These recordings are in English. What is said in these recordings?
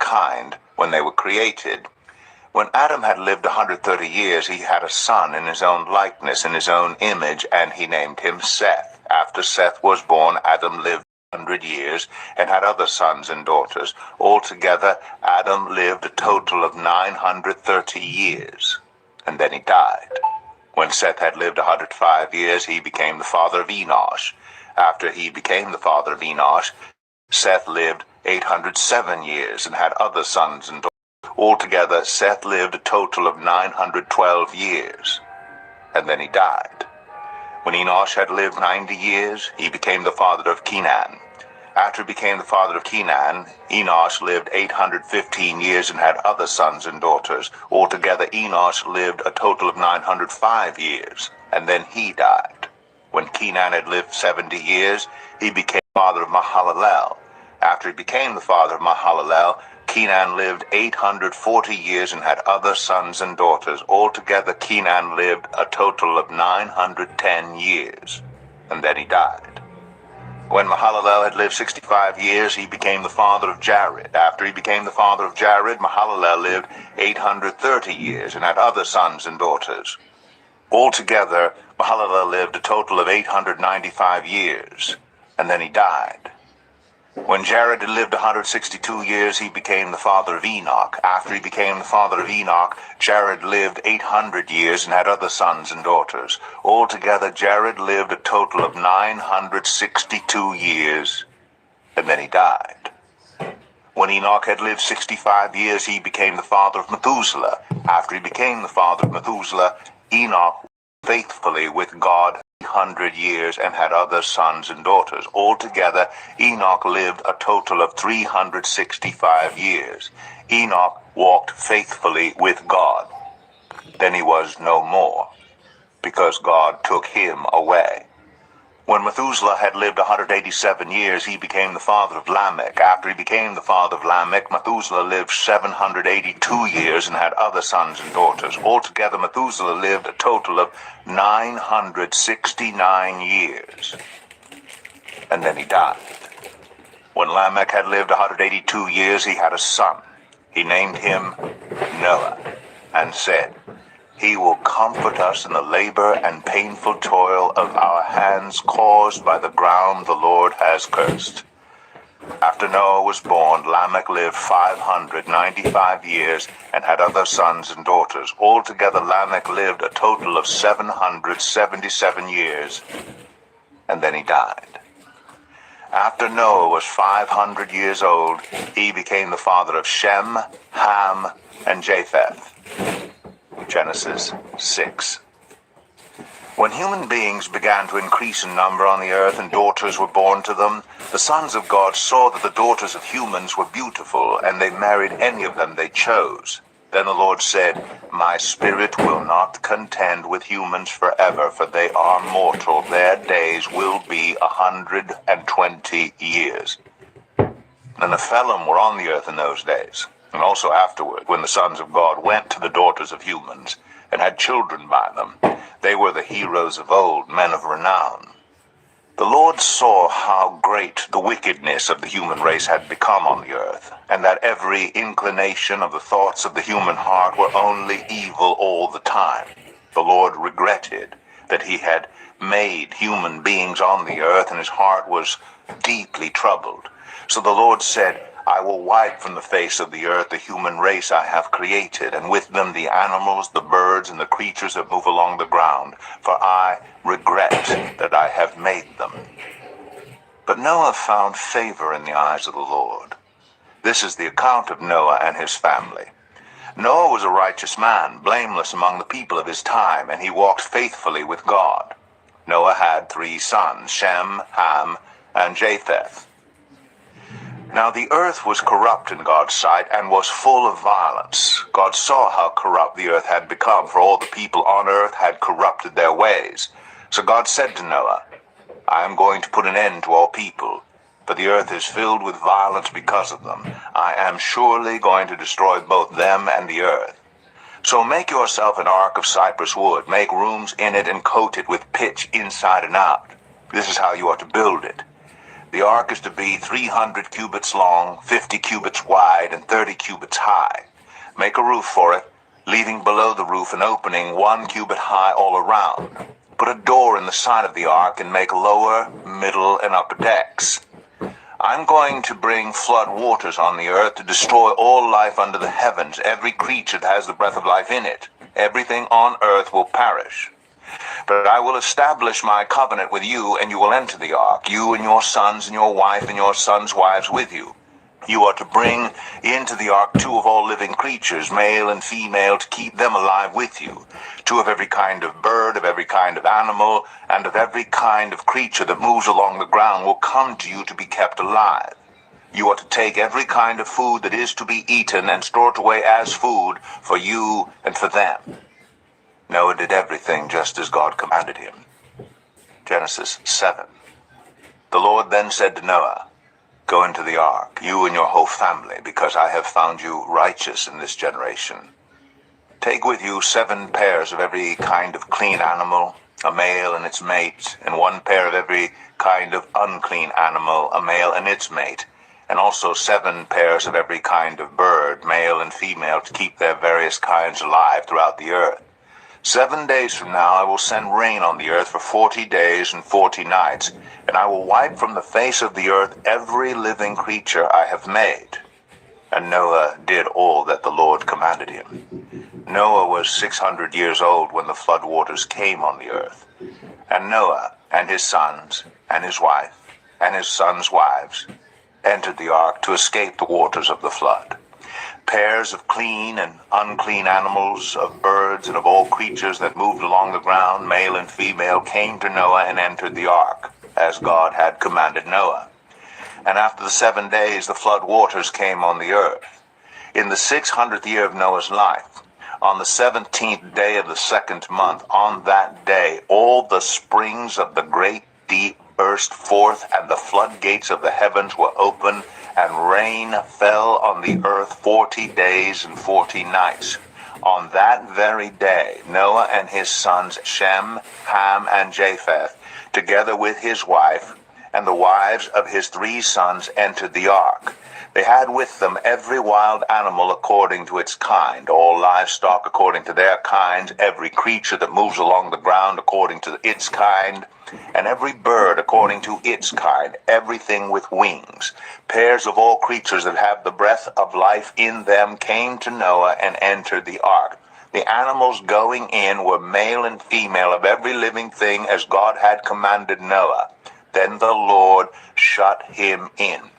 mankind when they were created. When Adam had lived 130 years, he had a son in his own likeness, in his own image, and he named him Seth. After Seth was born, Adam lived 100 years and had other sons and daughters. Altogether, Adam lived a total of 930 years, and then he died. When Seth had lived 105 years, he became the father of Enosh. After he became the father of Enosh, Seth lived 807 years and had other sons and daughters. Altogether, Seth lived a total of 912 years, and then he died. When Enosh had lived 90 years, he became the father of Kenan. After he became the father of Kenan, Enosh lived 815 years and had other sons and daughters. Altogether, Enosh lived a total of 905 years, and then he died. When Kenan had lived 70 years, he became the father of Mahalalel. After he became the father of Mahalalel, Kenan lived 840 years and had other sons and daughters. Altogether, Kenan lived a total of 910 years, and then he died. When Mahalalel had lived 65 years, he became the father of Jared. After he became the father of Jared, Mahalalel lived 830 years and had other sons and daughters. Altogether, Mahalalel lived a total of 895 years, and then he died. When Jared had lived 162 years, he became the father of Enoch. After he became the father of Enoch, Jared lived 800 years and had other sons and daughters. Altogether, Jared lived a total of 962 years, and then he died. When Enoch had lived 65 years, he became the father of Methuselah. After he became the father of Methuselah, Enoch lived faithfully with God 100 years and had other sons and daughters. Altogether, Enoch lived a total of 365 years. Enoch walked faithfully with God. Then he was no more, because God took him away. When Methuselah had lived 187 years, he became the father of Lamech. After he became the father of Lamech, Methuselah lived 782 years and had other sons and daughters. Altogether, Methuselah lived a total of 969 years, and then he died. When Lamech had lived 182 years, he had a son. He named him Noah, and said, "He will comfort us in the labor and painful toil of our hands caused by the ground the Lord has cursed." After Noah was born, Lamech lived 595 years and had other sons and daughters. Altogether, Lamech lived a total of 777 years, and then he died. After Noah was 500 years old, he became the father of Shem, Ham, and Japheth. Genesis 6. When human beings began to increase in number on the earth and daughters were born to them, the sons of God saw that the daughters of humans were beautiful, and they married any of them they chose. Then the Lord said, "My spirit will not contend with humans forever, for they are mortal. Their days will be 120 years. The Nephilim were on the earth in those days, and also afterward, when the sons of God went to the daughters of humans and had children by them. They were the heroes of old, men of renown. The Lord saw how great the wickedness of the human race had become on the earth, and that every inclination of the thoughts of the human heart were only evil all the time. The Lord regretted that he had made human beings on the earth, and his heart was deeply troubled. So the Lord said, "I will wipe from the face of the earth the human race I have created, and with them the animals, the birds, and the creatures that move along the ground, for I regret that I have made them." But Noah found favor in the eyes of the Lord. This is the account of Noah and his family. Noah was a righteous man, blameless among the people of his time, and he walked faithfully with God. Noah had 3 sons, Shem, Ham, and Japheth. Now the earth was corrupt in God's sight and was full of violence. God saw how corrupt the earth had become, for all the people on earth had corrupted their ways. So God said to Noah, "I am going to put an end to all people, for the earth is filled with violence because of them. I am surely going to destroy both them and the earth. So make yourself an ark of cypress wood, make rooms in it and coat it with pitch inside and out. This is how you are to build it. The ark is to be 300 cubits long, 50 cubits wide, and 30 cubits high. Make a roof for it, leaving below the roof an opening 1 cubit high all around. Put a door in the side of the ark and make lower, middle, and upper decks. I'm going to bring flood waters on the earth to destroy all life under the heavens, every creature that has the breath of life in it. Everything on earth will perish. But I will establish my covenant with you, and you will enter the ark, you and your sons and your wife and your sons' wives with you. You are to bring into the ark 2 of all living creatures, male and female, to keep them alive with you. 2 of every kind of bird, of every kind of animal, and of every kind of creature that moves along the ground will come to you to be kept alive. You are to take every kind of food that is to be eaten and store it away as food for you and for them. Noah did everything just as God commanded him. Genesis 7. The Lord then said to Noah, "Go into the ark, you and your whole family, because I have found you righteous in this generation. Take with you 7 pairs of every kind of clean animal, a male and its mate, and 1 pair of every kind of unclean animal, a male and its mate, and also 7 pairs of every kind of bird, male and female, to keep their various kinds alive throughout the earth. 7 days from now I will send rain on the earth for 40 days and 40 nights, and I will wipe from the face of the earth every living creature I have made." And Noah did all that the Lord commanded him. Noah was 600 years old when the flood waters came on the earth. And Noah and his sons and his wife and his sons' wives entered the ark to escape the waters of the flood. Pairs of clean and unclean animals, of birds and of all creatures that moved along the ground, male and female, came to Noah and entered the ark, as God had commanded Noah. And after the 7 days the flood waters came on the earth. In the 600th year of Noah's life, on the 17th day of the 2nd month, on that day all the springs of the great deep burst forth, and the floodgates of the heavens were opened, and rain fell on the earth 40 days and 40 nights. On that very day, Noah and his sons Shem, Ham, and Japheth, together with his wife, and the wives of his 3 sons, entered the ark. They had with them every wild animal according to its kind, all livestock according to their kinds, every creature that moves along the ground according to its kind, and every bird according to its kind, everything with wings. Pairs of all creatures that have the breath of life in them came to Noah and entered the ark. The animals going in were male and female of every living thing, as God had commanded Noah. Then the Lord shut him in.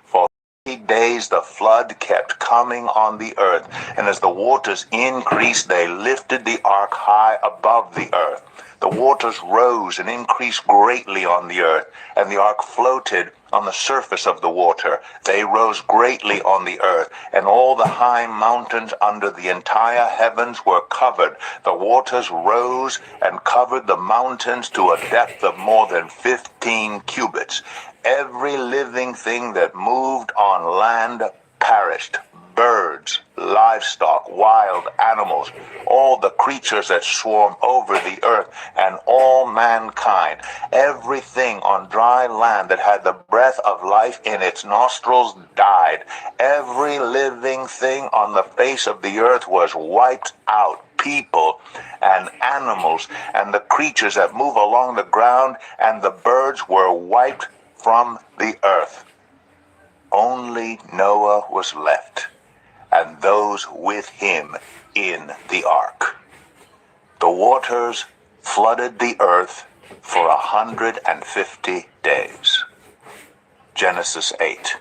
For 3 days the flood kept coming on the earth, and as the waters increased, they lifted the ark high above the earth. The waters rose and increased greatly on the earth, and the ark floated on the surface of the water. They rose greatly on the earth, and all the high mountains under the entire heavens were covered. The waters rose and covered the mountains to a depth of more than 15 cubits. Every living thing that moved on land perished. Birds, livestock, wild animals, all the creatures that swarm over the earth, and all mankind, everything on dry land that had the breath of life in its nostrils died. Every living thing on the face of the earth was wiped out. People and animals and the creatures that move along the ground and the birds were wiped from the earth. Only Noah was left, and those with him in the ark. The waters flooded the earth for 150 days. Genesis 8.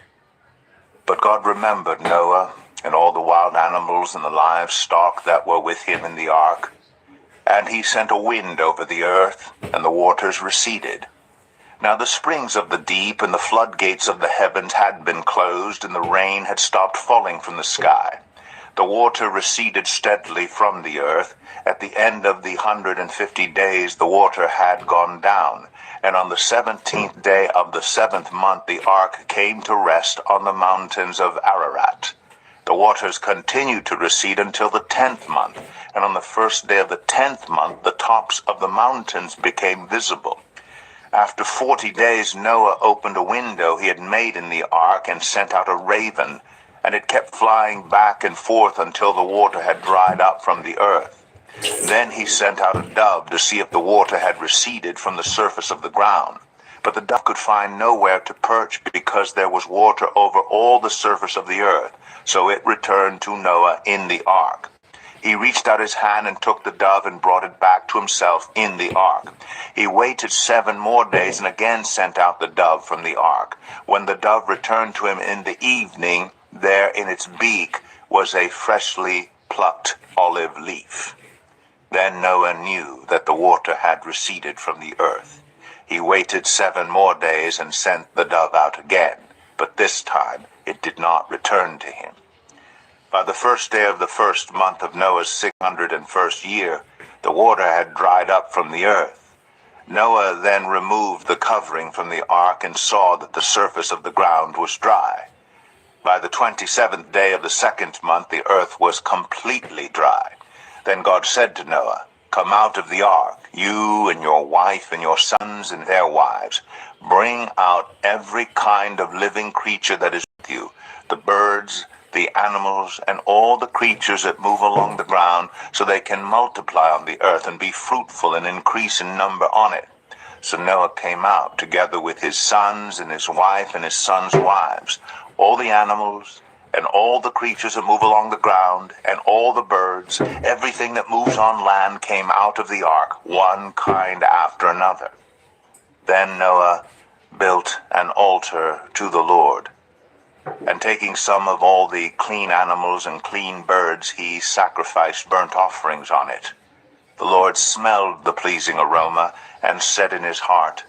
But God remembered Noah and all the wild animals and the livestock that were with him in the ark, and he sent a wind over the earth, and the waters receded. Now the springs of the deep and the floodgates of the heavens had been closed, and the rain had stopped falling from the sky. The water receded steadily from the earth. At the end of the 150 days the water had gone down, and on the 17th day of the 7th month the ark came to rest on the mountains of Ararat. The waters continued to recede until the 10th month, and on the first day of the 10th month the tops of the mountains became visible. After 40 days, Noah opened a window he had made in the ark and sent out a raven, and it kept flying back and forth until the water had dried up from the earth. Then he sent out a dove to see if the water had receded from the surface of the ground. But the dove could find nowhere to perch because there was water over all the surface of the earth. So it returned to Noah in the ark. He reached out his hand and took the dove and brought it back to himself in the ark. He waited 7 more days and again sent out the dove from the ark. When the dove returned to him in the evening, there in its beak was a freshly plucked olive leaf. Then Noah knew that the water had receded from the earth. He waited 7 more days and sent the dove out again, but this time it did not return to him. By the first day of the first month of Noah's 601st year, the water had dried up from the earth. Noah then removed the covering from the ark and saw that the surface of the ground was dry. By the 27th day of the second month, the earth was completely dry. Then God said to Noah, "Come out of the ark, you and your wife and your sons and their wives. Bring out every kind of living creature that is with you, the birds, the animals, and all the creatures that move along the ground, so they can multiply on the earth and be fruitful and increase in number on it." So Noah came out, together with his sons and his wife and his sons' wives. All the animals and all the creatures that move along the ground and all the birds, everything that moves on land came out of the ark, one kind after another. Then Noah built an altar to the Lord. And taking some of all the clean animals and clean birds, he sacrificed burnt offerings on it. The Lord smelled the pleasing aroma and said in his heart,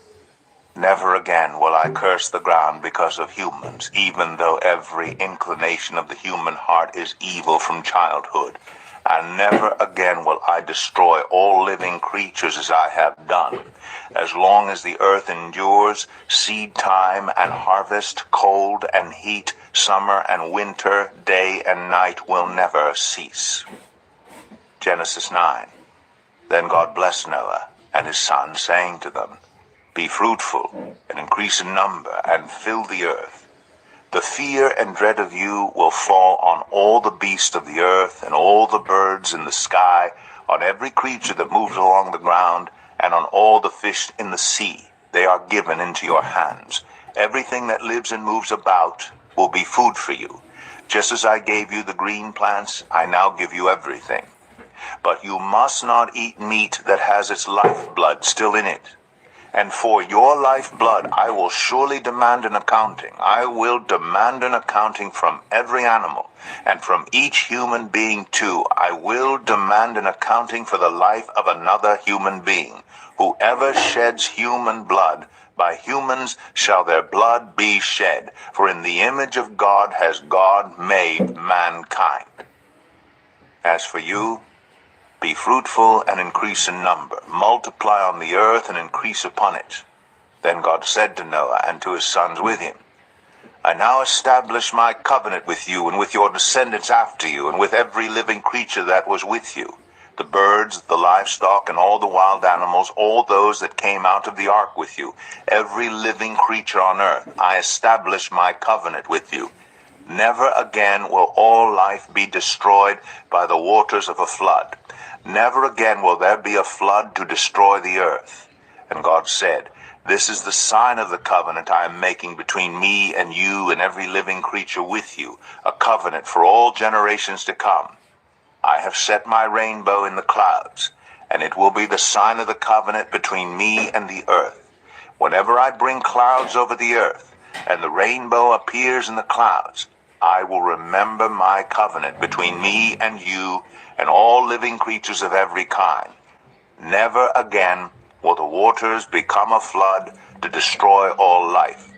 "Never again will I curse the ground because of humans, even though every inclination of the human heart is evil from childhood. And never again will I destroy all living creatures as I have done. As long as the earth endures, seed time and harvest, cold and heat, summer and winter, day and night will never cease." Genesis 9. Then God blessed Noah and his sons, saying to them, "Be fruitful and increase in number and fill the earth. The fear and dread of you will fall on all the beasts of the earth and all the birds in the sky, on every creature that moves along the ground, and on all the fish in the sea. They are given into your hands. Everything that lives and moves about will be food for you. Just as I gave you the green plants, I now give you everything. But you must not eat meat that has its lifeblood still in it. And for your lifeblood I will surely demand an accounting. I will demand an accounting from every animal, and from each human being too. I will demand an accounting for the life of another human being. Whoever sheds human blood, by humans shall their blood be shed. For in the image of God has God made mankind. As for you, be fruitful and increase in number. Multiply on the earth and increase upon it." Then God said to Noah and to his sons with him, "I now establish my covenant with you and with your descendants after you, and with every living creature that was with you, the birds, the livestock, and all the wild animals, all those that came out of the ark with you, every living creature on earth. I establish my covenant with you. Never again will all life be destroyed by the waters of a flood. Never again will there be a flood to destroy the earth." And God said, "This is the sign of the covenant I am making between me and you and every living creature with you, a covenant for all generations to come. I have set my rainbow in the clouds, and it will be the sign of the covenant between me and the earth. Whenever I bring clouds over the earth, and the rainbow appears in the clouds, I will remember my covenant between me and you and all living creatures of every kind. Never again will the waters become a flood to destroy all life.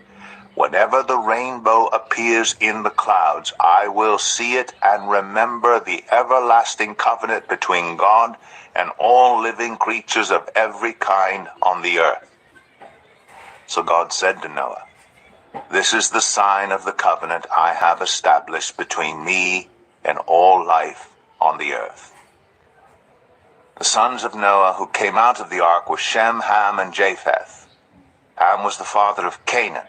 Whenever the rainbow appears in the clouds, I will see it and remember the everlasting covenant between God and all living creatures of every kind on the earth." So God said to Noah, "This is the sign of the covenant I have established between me and all life on the earth." The sons of Noah who came out of the ark were Shem, Ham, and Japheth. Ham was the father of Canaan.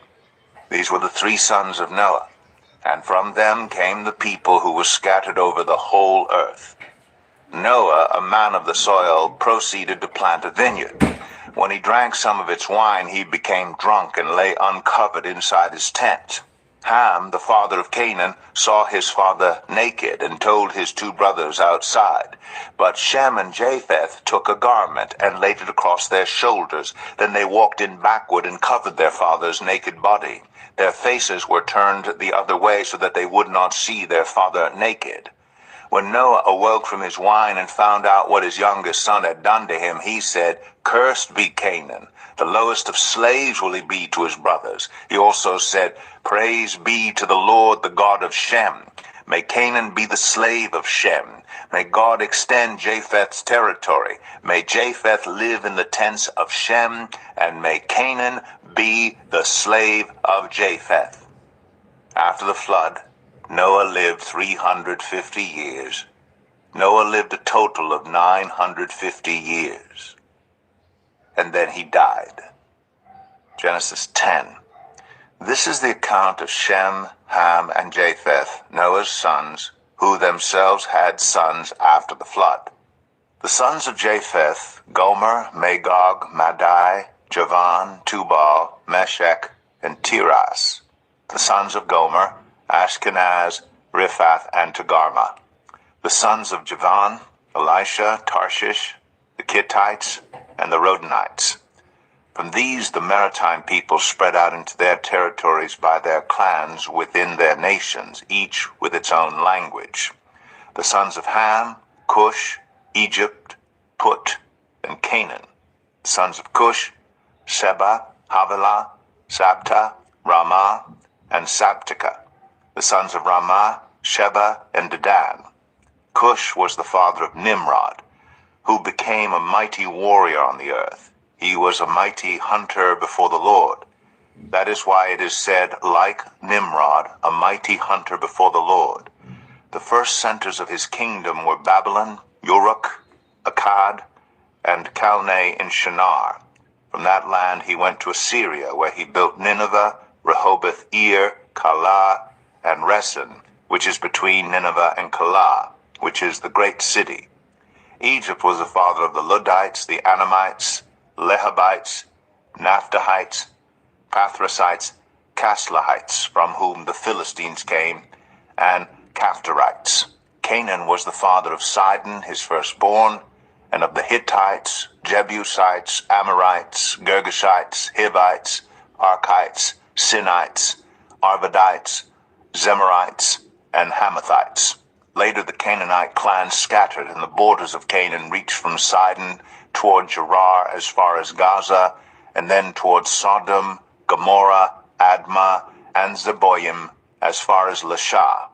These were the 3 sons of Noah, and from them came the people who were scattered over the whole earth. Noah, a man of the soil, proceeded to plant a vineyard. When he drank some of its wine, he became drunk and lay uncovered inside his tent. Ham, the father of Canaan, saw his father naked and told his 2 brothers outside. But Shem and Japheth took a garment and laid it across their shoulders. Then they walked in backward and covered their father's naked body. Their faces were turned the other way so that they would not see their father naked. When Noah awoke from his wine and found out what his youngest son had done to him, he said, "Cursed be Canaan. The lowest of slaves will he be to his brothers." He also said, "Praise be to the Lord, the God of Shem. May Canaan be the slave of Shem. May God extend Japheth's territory. May Japheth live in the tents of Shem, and may Canaan be the slave of Japheth." After the flood, Noah lived 350 years. Noah lived a total of 950 years. And then he died. Genesis 10. This is the account of Shem, Ham, and Japheth, Noah's sons, who themselves had sons after the flood. The sons of Japheth: Gomer, Magog, Madai, Javan, Tubal, Meshech, and Tiras. The sons of Gomer: Ashkenaz, Riphath, and Togarmah. The sons of Javan: Elisha, Tarshish, the Kittites, and the Rodanites. From these the maritime people spread out into their territories by their clans within their nations, each with its own language. The sons of Ham: Cush, Egypt, Put, and Canaan. The sons of Cush: Seba, Havilah, Sabta, Ramah, and Sabteka. The sons of Ramah: Sheba and Dedan. Cush was the father of Nimrod, who became a mighty warrior on the earth. He was a mighty hunter before the Lord. That is why it is said, like Nimrod, a mighty hunter before the Lord. The first centers of his kingdom were Babylon, Uruk, Akkad, and Calneh in Shinar. From that land he went to Assyria, where he built Nineveh, Rehoboth-ir, Calah, and Resen, which is between Nineveh and Calah, which is the great city. Egypt was the father of the Ludites, the Anamites, Lehabites, Naphtuhites, Pathrasites, Caslahites, from whom the Philistines came, and Caphtorites. Canaan was the father of Sidon, his firstborn, and of the Hittites, Jebusites, Amorites, Girgashites, Hivites, Archites, Sinites, Arvadites, Zemarites, and Hamathites. Later the Canaanite clans scattered, and the borders of Canaan reached from Sidon toward Gerar as far as Gaza, and then toward Sodom, Gomorrah, Admah, and Zeboim as far as Lasha.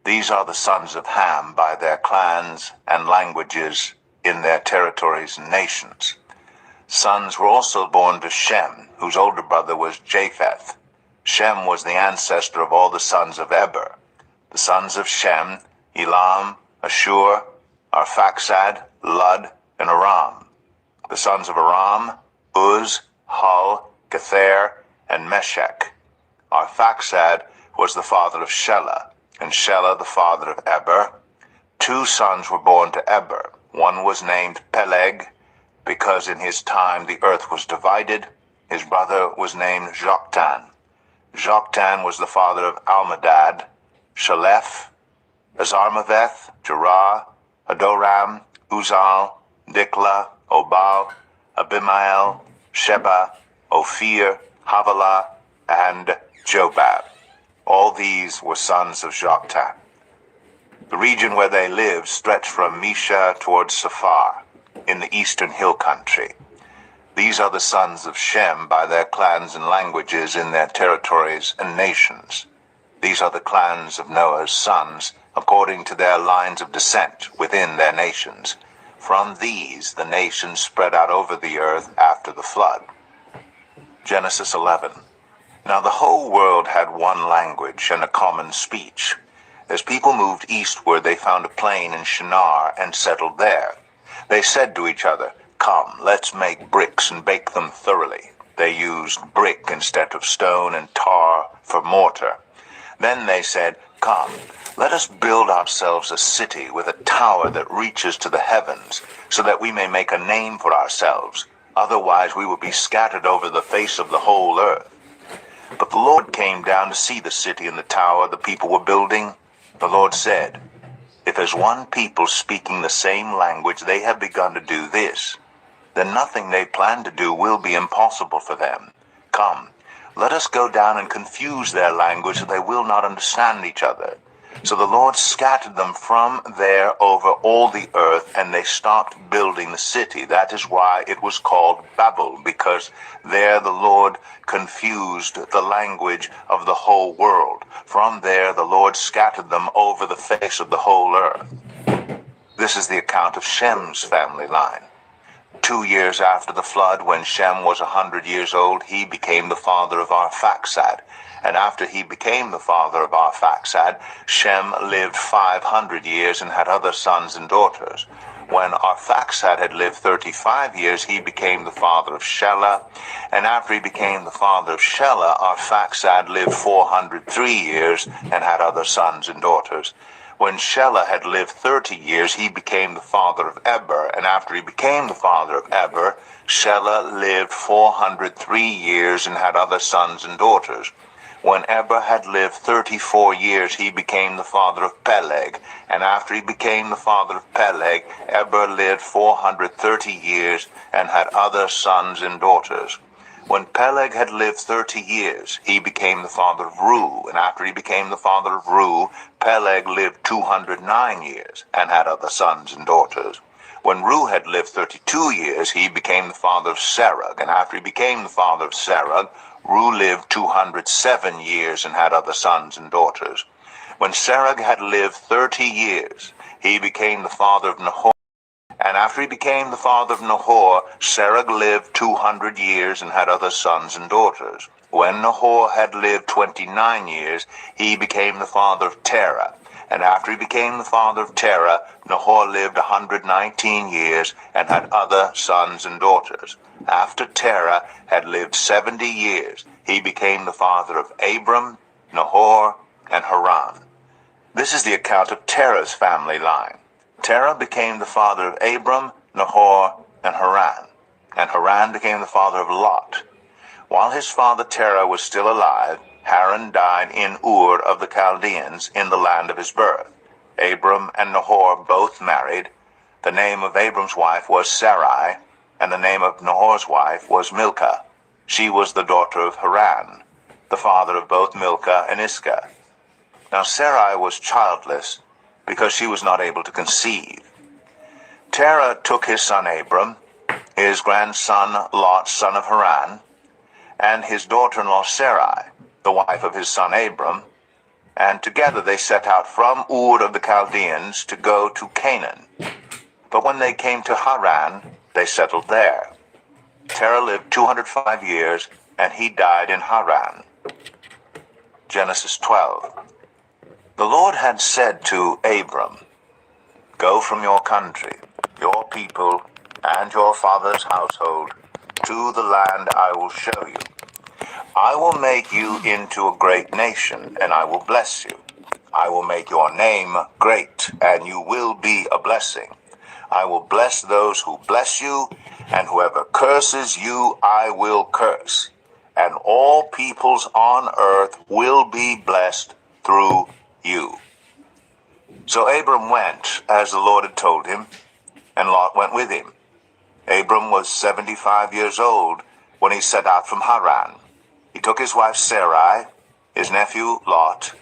These are the sons of Ham by their clans and languages in their territories and nations. Sons were also born to Shem, whose older brother was Japheth. Shem was the ancestor of all the sons of Eber. The sons of Shem: Elam, Ashur, Arphaxad, Lud, and Aram. The sons of Aram: Uz, Hul, Gether, and Meshech. Arphaxad was the father of Shelah, and Shelah the father of Eber. 2 sons were born to Eber. One was named Peleg, because in his time the earth was divided. His brother was named Joktan. Joktan was the father of Almadad, Shalef, Azarmaveth, Jerah, Adoram, Uzal, Dikla, Obal, Abimael, Sheba, Ophir, Havilah, and Jobab. All these were sons of Joktan. The region where they lived stretched from Mesha towards Saphar, in the eastern hill country. These are the sons of Shem by their clans and languages in their territories and nations. These are the clans of Noah's sons, according to their lines of descent within their nations. From these the nations spread out over the earth after the flood. Genesis 11. Now the whole world had one language and a common speech. As people moved eastward, they found a plain in Shinar and settled there. They said to each other, "Come, let's make bricks and bake them thoroughly." They used brick instead of stone and tar for mortar. Then they said, "Come, let us build ourselves a city with a tower that reaches to the heavens, so that we may make a name for ourselves. Otherwise we will be scattered over the face of the whole earth." But the Lord came down to see the city and the tower the people were building. The Lord said, "If as one people speaking the same language they have begun to do this, then nothing they plan to do will be impossible for them. Come, let us go down and confuse their language so they will not understand each other." So the Lord scattered them from there over all the earth, and they stopped building the city. That is why it was called Babel, because there the Lord confused the language of the whole world. From there the Lord scattered them over the face of the whole earth. This is the account of Shem's family line. 2 years after the flood, when Shem was 100 years old, he became the father of Arphaxad. And after he became the father of Arphaxad, Shem lived 500 years and had other sons and daughters. When Arphaxad had lived 35 years, he became the father of Shelah. And after he became the father of Shelah, Arphaxad lived 403 years and had other sons and daughters. When Shelah had lived 30 years, he became the father of Eber. And after he became the father of Eber, Shelah lived 403 years and had other sons and daughters. When Eber had lived 34 years, he became the father of Peleg. And after he became the father of Peleg, Eber lived 430 years and had other sons and daughters. When Peleg had lived 30 years, he became the father of Reu. And after he became the father of Reu, Peleg lived 209 years and had other sons and daughters. When Reu had lived 32 years, he became the father of Serug. And after he became the father of Serug, Reu lived 207 years and had other sons and daughters. When Serug had lived 30 years, he became the father of Nahor. And after he became the father of Nahor, Serug lived 200 years and had other sons and daughters. When Nahor had lived 29 years, he became the father of Terah. And after he became the father of Terah, Nahor lived 119 years and had other sons and daughters. After Terah had lived 70 years, he became the father of Abram, Nahor, and Haran. This is the account of Terah's family line. Terah became the father of Abram, Nahor, and Haran. And Haran became the father of Lot. While his father Terah was still alive, Haran died in Ur of the Chaldeans in the land of his birth. Abram and Nahor both married. The name of Abram's wife was Sarai, and the name of Nahor's wife was Milcah. She was the daughter of Haran, the father of both Milcah and Iscah. Now Sarai was childless, because she was not able to conceive. Terah took his son Abram, his grandson Lot, son of Haran, and his daughter-in-law Sarai, the wife of his son Abram, and together they set out from Ur of the Chaldeans to go to Canaan. But when they came to Haran, they settled there. Terah lived 205 years, and he died in Haran. Genesis 12. The Lord had said to Abram, "Go from your country, your people, and your father's household, to the land I will show you. I will make you into a great nation, and I will bless you. I will make your name great, and you will be a blessing. I will bless those who bless you, and whoever curses you I will curse. And all peoples on earth will be blessed through you." So Abram went, as the Lord had told him, and Lot went with him. Abram was 75 years old when he set out from Haran. He took his wife Sarai, his nephew Lot,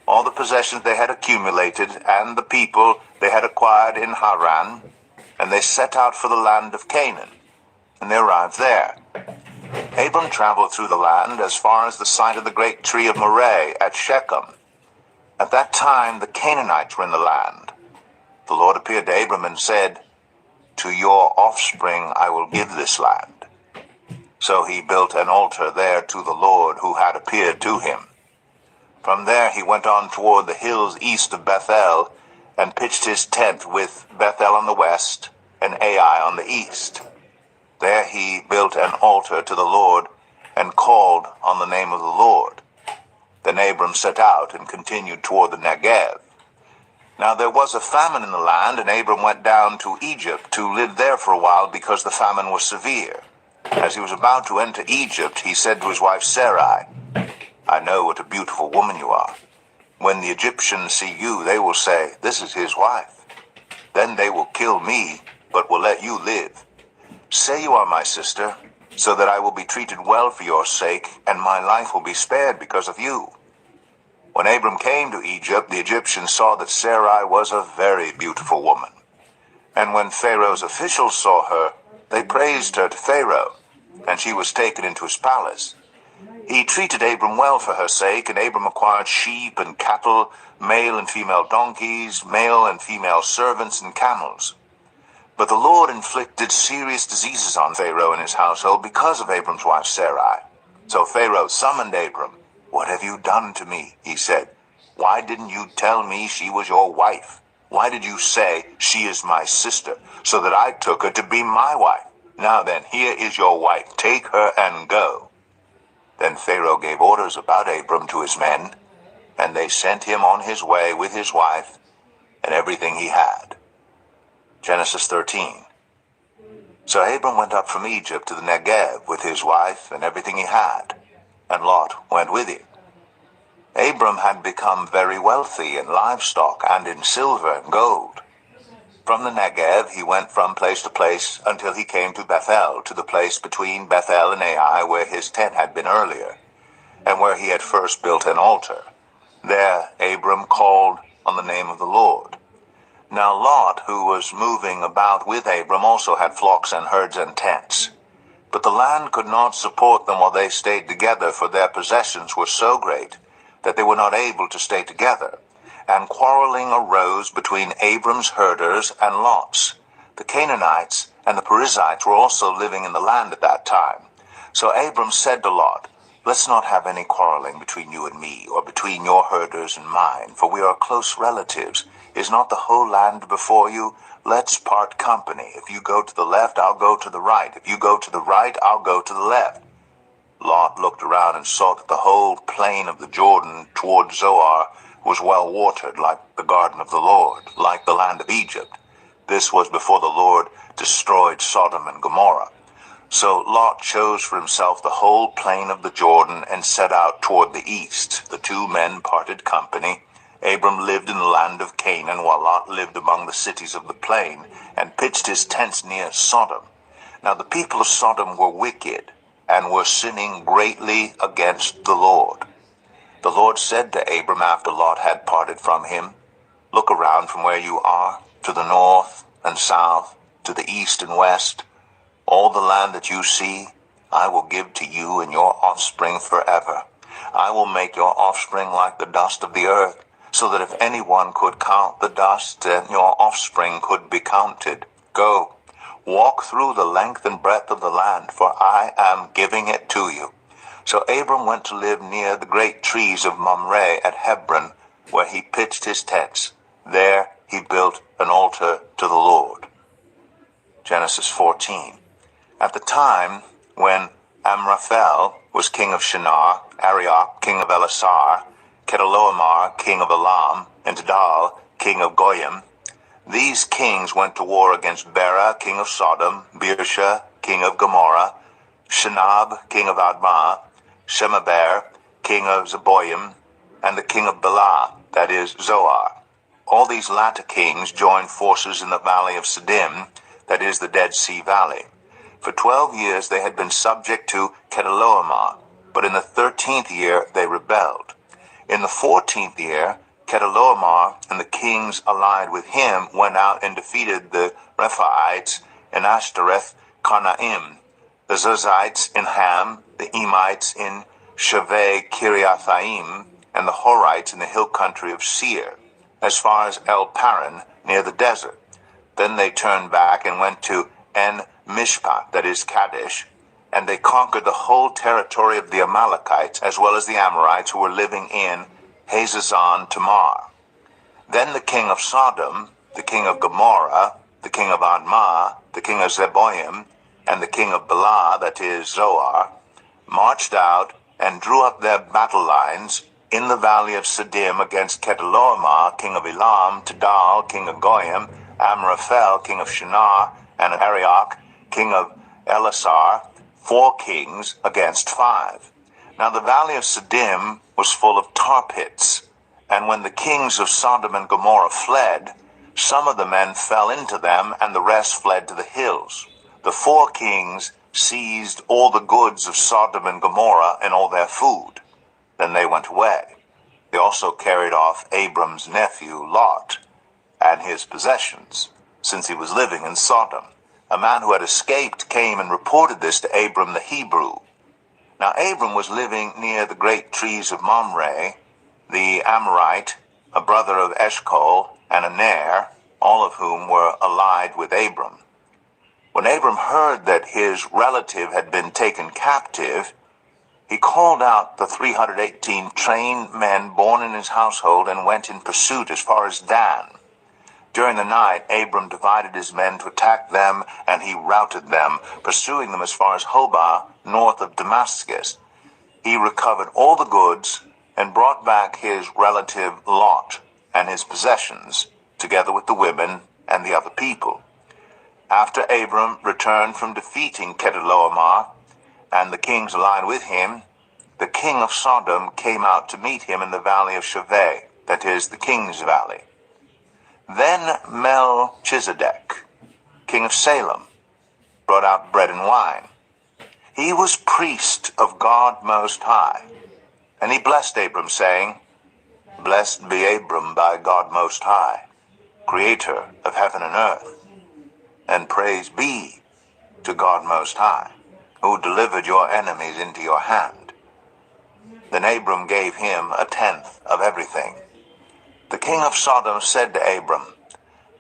all the possessions they had accumulated, and the people they had acquired in Haran, and they set out for the land of Canaan, and they arrived there. Abram traveled through the land as far as the site of the great tree of Moreh at Shechem. At that time the Canaanites were in the land. The Lord appeared to Abram and said, "To your offspring I will give this land." So he built an altar there to the Lord who had appeared to him. From there he went on toward the hills east of Bethel, and pitched his tent with Bethel on the west and Ai on the east. There he built an altar to the Lord and called on the name of the Lord. Then Abram set out and continued toward the Negev. Now there was a famine in the land, and Abram went down to Egypt to live there for a while because the famine was severe. As he was about to enter Egypt, he said to his wife Sarai, "I know what a beautiful woman you are. When the Egyptians see you, they will say, 'This is his wife.' Then they will kill me, but will let you live. Say you are my sister, so that I will be treated well for your sake, and my life will be spared because of you." When Abram came to Egypt, the Egyptians saw that Sarai was a very beautiful woman. And when Pharaoh's officials saw her, they praised her to Pharaoh, and she was taken into his palace. He treated Abram well for her sake, and Abram acquired sheep and cattle, male and female donkeys, male and female servants, and camels. But the Lord inflicted serious diseases on Pharaoh and his household because of Abram's wife Sarai. So Pharaoh summoned Abram. "What have you done to me?" he said. "Why didn't you tell me she was your wife? Why did you say, 'She is my sister,' so that I took her to be my wife? Now then, here is your wife. Take her and go." Then Pharaoh gave orders about Abram to his men, and they sent him on his way with his wife and everything he had. Genesis 13. So Abram went up from Egypt to the Negev with his wife and everything he had, and Lot went with him. Abram had become very wealthy in livestock and in silver and gold. From the Negev he went from place to place until he came to Bethel, to the place between Bethel and Ai where his tent had been earlier, and where he had first built an altar. There Abram called on the name of the Lord. Now Lot, who was moving about with Abram, also had flocks and herds and tents. But the land could not support them while they stayed together, for their possessions were so great that they were not able to stay together. And quarreling arose between Abram's herders and Lot's. The Canaanites and the Perizzites were also living in the land at that time. So Abram said to Lot, "Let's not have any quarreling between you and me, or between your herders and mine, for we are close relatives. Is not the whole land before you? Let's part company. If you go to the left, I'll go to the right. If you go to the right, I'll go to the left." Lot looked around and saw that the whole plain of the Jordan toward Zoar was well watered, like the garden of the Lord, like the land of Egypt. This was before the Lord destroyed Sodom and Gomorrah. So Lot chose for himself the whole plain of the Jordan and set out toward the east. The two men parted company. Abram lived in the land of Canaan, while Lot lived among the cities of the plain, and pitched his tents near Sodom. Now the people of Sodom were wicked, and were sinning greatly against the Lord. The Lord said to Abram after Lot had parted from him, "Look around from where you are, to the north and south, to the east and west. All the land that you see, I will give to you and your offspring forever. I will make your offspring like the dust of the earth, so that if anyone could count the dust, then your offspring could be counted. Go, walk through the length and breadth of the land, for I am giving it to you." So Abram went to live near the great trees of Mamre at Hebron, where he pitched his tents. There he built an altar to the Lord. Genesis 14. At the time when Amraphel was king of Shinar, Arioch king of Elasar, Chedorlaomer king of Elam, and Tidal king of Goyim, these kings went to war against Bera king of Sodom, Birsha king of Gomorrah, Shinab king of Admah, Shemeber king of Zeboim, and the king of Bela, that is, Zoar. All these latter kings joined forces in the valley of Siddim, that is, the Dead Sea Valley. For 12 years they had been subject to Chedorlaomer, but in the 13th year they rebelled. In the 14th year, Chedorlaomer and the kings allied with him went out and defeated the Rephaites in Ashtoreth Karnaim, the Zuzites in Ham, the Emites in Shaveh Kiriathaim, and the Horites in the hill country of Seir, as far as El Paran near the desert. Then they turned back and went to En Mishpat, that is Kadesh, and they conquered the whole territory of the Amalekites, as well as the Amorites who were living in Hazazon Tamar. Then the king of Sodom, the king of Gomorrah, the king of Admah, the king of Zeboim, and the king of Bela, that is Zoar, marched out and drew up their battle lines in the valley of Siddim against Chedorlaomer, king of Elam, Tidal, king of Goyim, Amraphel, king of Shinar, and Arioch, king of Elasar, 4 kings against 5. Now the valley of Siddim was full of tar pits, and when the kings of Sodom and Gomorrah fled, some of the men fell into them, and the rest fled to the hills. The 4 kings seized all the goods of Sodom and Gomorrah and all their food. Then they went away. They also carried off Abram's nephew Lot and his possessions, since he was living in Sodom. A man who had escaped came and reported this to Abram the Hebrew. Now Abram was living near the great trees of Mamre, the Amorite, a brother of Eshcol, and Aner, all of whom were allied with Abram. When Abram heard that his relative had been taken captive, he called out the 318 trained men born in his household and went in pursuit as far as Dan. During the night, Abram divided his men to attack them, and he routed them, pursuing them as far as Hobah, north of Damascus. He recovered all the goods and brought back his relative Lot and his possessions, together with the women and the other people. After Abram returned from defeating Chedorlaomer and the kings allied with him, the king of Sodom came out to meet him in the valley of Shaveh, that is, the king's valley. Then Melchizedek, king of Salem, brought out bread and wine. He was priest of God Most High, and he blessed Abram, saying, "Blessed be Abram by God Most High, creator of heaven and earth, and praise be to God Most High, who delivered your enemies into your hand." Then Abram gave him 1/10 of everything. The king of Sodom said to Abram,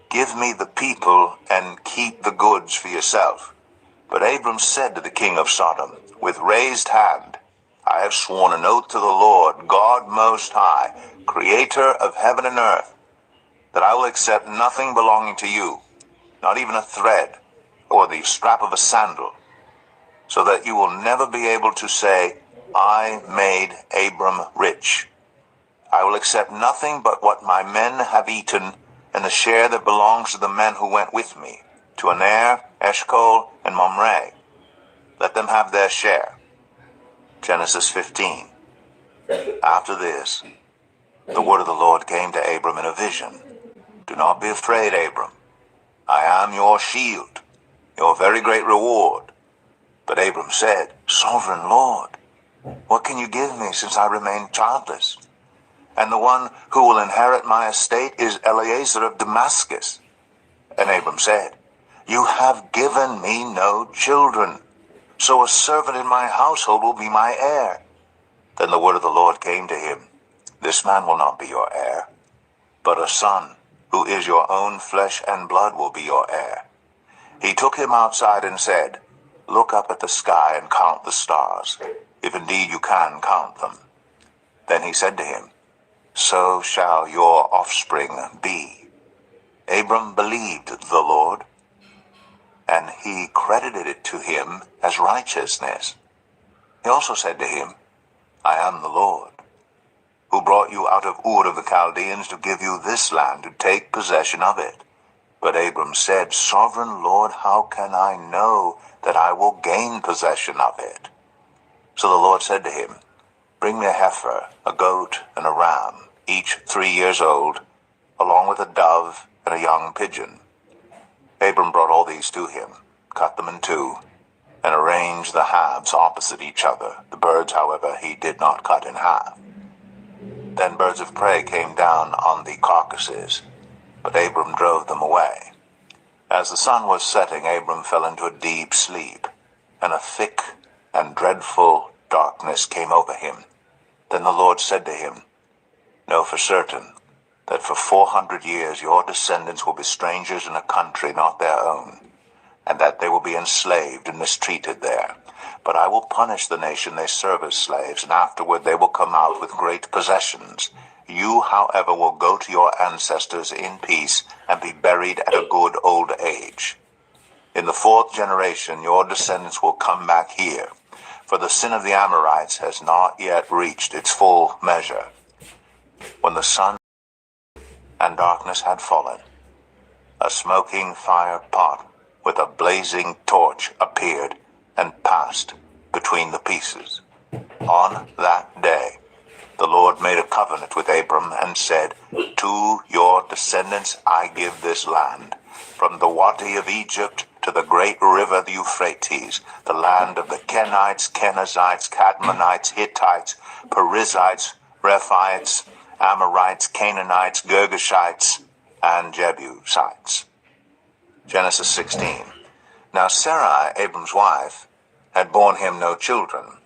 "Give me the people and keep the goods for yourself." But Abram said to the king of Sodom, with raised hand, "I have sworn an oath to the Lord, God Most High, creator of heaven and earth, that I will accept nothing belonging to you, not even a thread or the strap of a sandal, so that you will never be able to say, 'I made Abram rich.' I will accept nothing but what my men have eaten, and the share that belongs to the men who went with me, to Aner, Eshcol, and Mamre. Let them have their share." Genesis 15. After this, the word of the Lord came to Abram in a vision. "Do not be afraid, Abram. I am your shield, your very great reward." But Abram said, "Sovereign Lord, what can you give me, since I remain childless? And the one who will inherit my estate is Eliezer of Damascus." And Abram said, "You have given me no children, so a servant in my household will be my heir." Then the word of the Lord came to him, "This man will not be your heir, but a son, who is your own flesh and blood, will be your heir." He took him outside and said, "Look up at the sky and count the stars, if indeed you can count them." Then he said to him, "So shall your offspring be." Abram believed the Lord, and he credited it to him as righteousness. He also said to him, "I am the Lord, who brought you out of Ur of the Chaldeans to give you this land, to take possession of it." But Abram said, "Sovereign Lord, how can I know that I will gain possession of it?" So the Lord said to him, "Bring me a heifer, a goat, and a ram, each 3 years old, along with a dove and a young pigeon." Abram brought all these to him, cut them in two, and arranged the halves opposite each other. The birds, however, he did not cut in half. Then birds of prey came down on the carcasses, but Abram drove them away. As the sun was setting, Abram fell into a deep sleep, and a thick and dreadful darkness came over him. Then the Lord said to him, "Know for certain that for 400 years your descendants will be strangers in a country not their own, and that they will be enslaved and mistreated there. But I will punish the nation they serve as slaves, and afterward they will come out with great possessions. You, however, will go to your ancestors in peace and be buried at a good old age." In the fourth generation your descendants will come back here, for the sin of the Amorites has not yet reached its full measure. When the sun and darkness had fallen, a smoking fire pot with a blazing torch appeared and passed between the pieces. On that day, the Lord made a covenant with Abram and said, "To your descendants I give this land, from the Wadi of Egypt to the great river the Euphrates, the land of the Kenites, Kenizzites, Cadmonites, Hittites, Perizzites, Rephaites, Amorites, Canaanites, Girgashites, and Jebusites." Genesis 16. Now Sarai, Abram's wife, had borne him no children,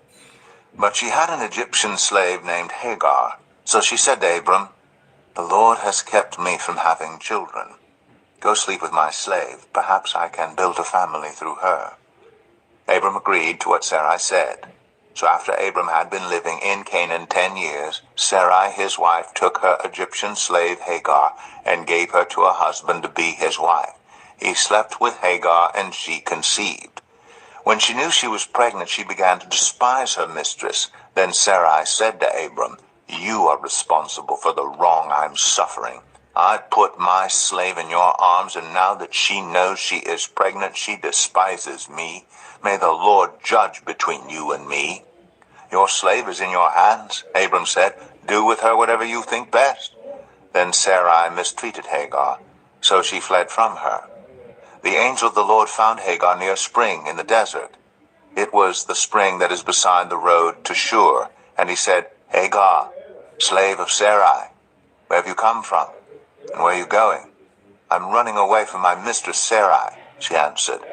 but she had an Egyptian slave named Hagar. So she said to Abram, "The Lord has kept me from having children. Go sleep with my slave. Perhaps I can build a family through her." Abram agreed to what Sarai said. So after Abram had been living in Canaan 10 years, Sarai his wife took her Egyptian slave Hagar and gave her to her husband to be his wife. He slept with Hagar and she conceived. When she knew she was pregnant, she began to despise her mistress. Then Sarai said to Abram, "You are responsible for the wrong I'm suffering. I put my slave in your arms, and now that she knows she is pregnant, she despises me. May the Lord judge between you and me." "Your slave is in your hands," Abram said. "Do with her whatever you think best." Then Sarai mistreated Hagar, so she fled from her. The angel of the Lord found Hagar near a spring in the desert. It was the spring that is beside the road to Shur. And he said, "Hagar, slave of Sarai, where have you come from? And where are you going?" "I'm running away from my mistress Sarai," she answered.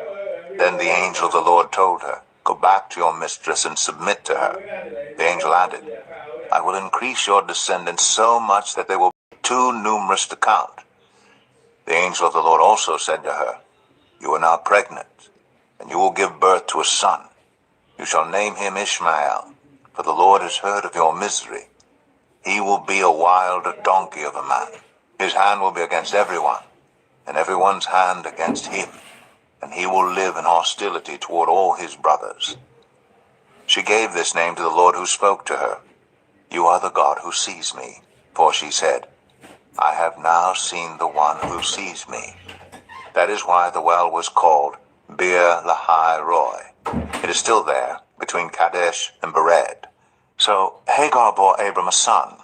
Then the angel of the Lord told her, "Go back to your mistress and submit to her." The angel added, "I will increase your descendants so much that they will be too numerous to count." The angel of the Lord also said to her, "You are now pregnant, and you will give birth to a son. You shall name him Ishmael, for the Lord has heard of your misery. He will be a wild donkey of a man. His hand will be against everyone, and everyone's hand against him, and he will live in hostility toward all his brothers." She gave this name to the Lord who spoke to her. "You are the God who sees me," for she said, "I have now seen the one who sees me." That is why the well was called Bir Lahai Roi. It is still there, between Kadesh and Bered. So Hagar bore Abram a son,